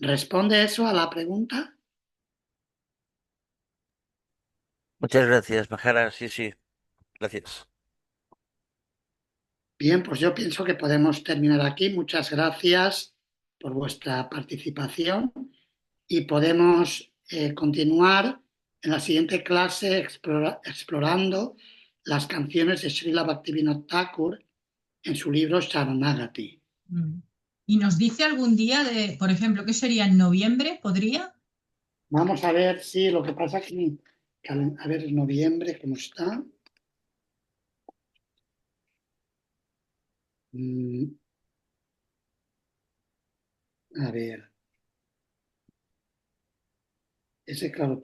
¿Responde eso a la pregunta? Muchas gracias, Maharaj. Sí, sí, gracias. Bien, pues yo pienso que podemos terminar aquí. Muchas gracias por vuestra participación y podemos continuar en la siguiente clase explorando las canciones de Srila Bhaktivinoda Thakur en su libro Sharanagati. ¿Y nos dice algún día por ejemplo, qué sería en noviembre? ¿Podría? Vamos a ver si lo que pasa aquí, a ver, en noviembre, ¿cómo está? A ver. Ese, claro,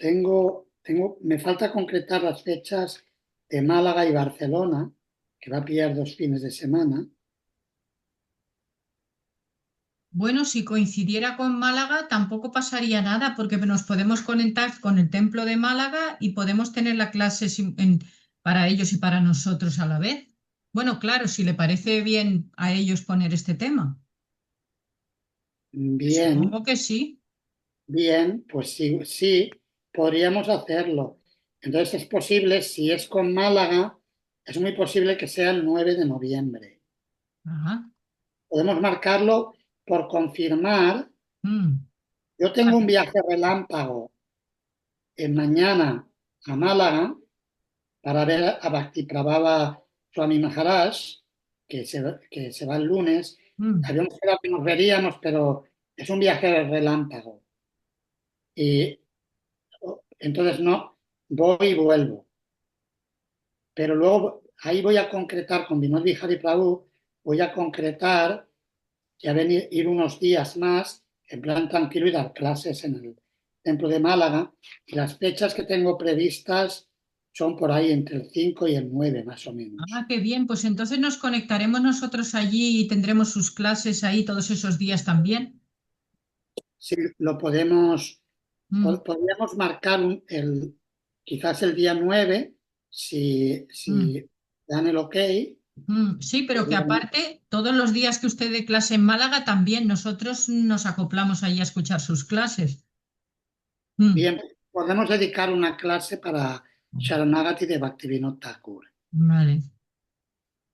me falta concretar las fechas de Málaga y Barcelona, que va a pillar 2 fines de semana. Bueno, si coincidiera con Málaga, tampoco pasaría nada, porque nos podemos conectar con el templo de Málaga y podemos tener la clase para ellos y para nosotros a la vez. Bueno, claro, si le parece bien a ellos poner este tema. Bien, Supongo que sí. bien, pues sí, podríamos hacerlo. Entonces es posible, si es con Málaga, es muy posible que sea el 9 de noviembre. Ajá. Podemos marcarlo por confirmar. Yo tengo un viaje relámpago mañana a Málaga para ver a Bhaktiprabhava Swami Maharaj, que se va el lunes. Habíamos quedado que nos veríamos, pero es un viaje relámpago. Y entonces no, voy y vuelvo. Pero luego ahí voy a concretar con Vinod Vihari Prabhu, voy a concretar ya ir unos días más en plan tranquilo y dar clases en el templo de Málaga. Y las fechas que tengo previstas son por ahí entre el 5 y el 9, más o menos. Ah, qué bien. Pues entonces nos conectaremos nosotros allí y tendremos sus clases ahí todos esos días también. Sí, lo podríamos marcar quizás el día 9, si dan el ok. Sí, pero que aparte, todos los días que usted dé clase en Málaga, también nosotros nos acoplamos ahí a escuchar sus clases. Bien, podemos dedicar una clase para Sharanagati de Bhaktivinoda Thakur. Vale.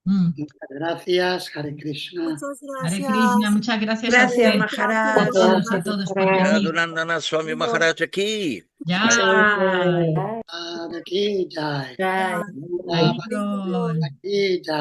Muchas gracias, Hare Krishna. Muchas Hare gracias. Krishna, muchas gracias a Gracias, usted. Maharaj. A todos por venir. Sadhunandana Swami Maharaj aquí. Ya. Aquí, Jai. Ahí voy. Aquí, Jai.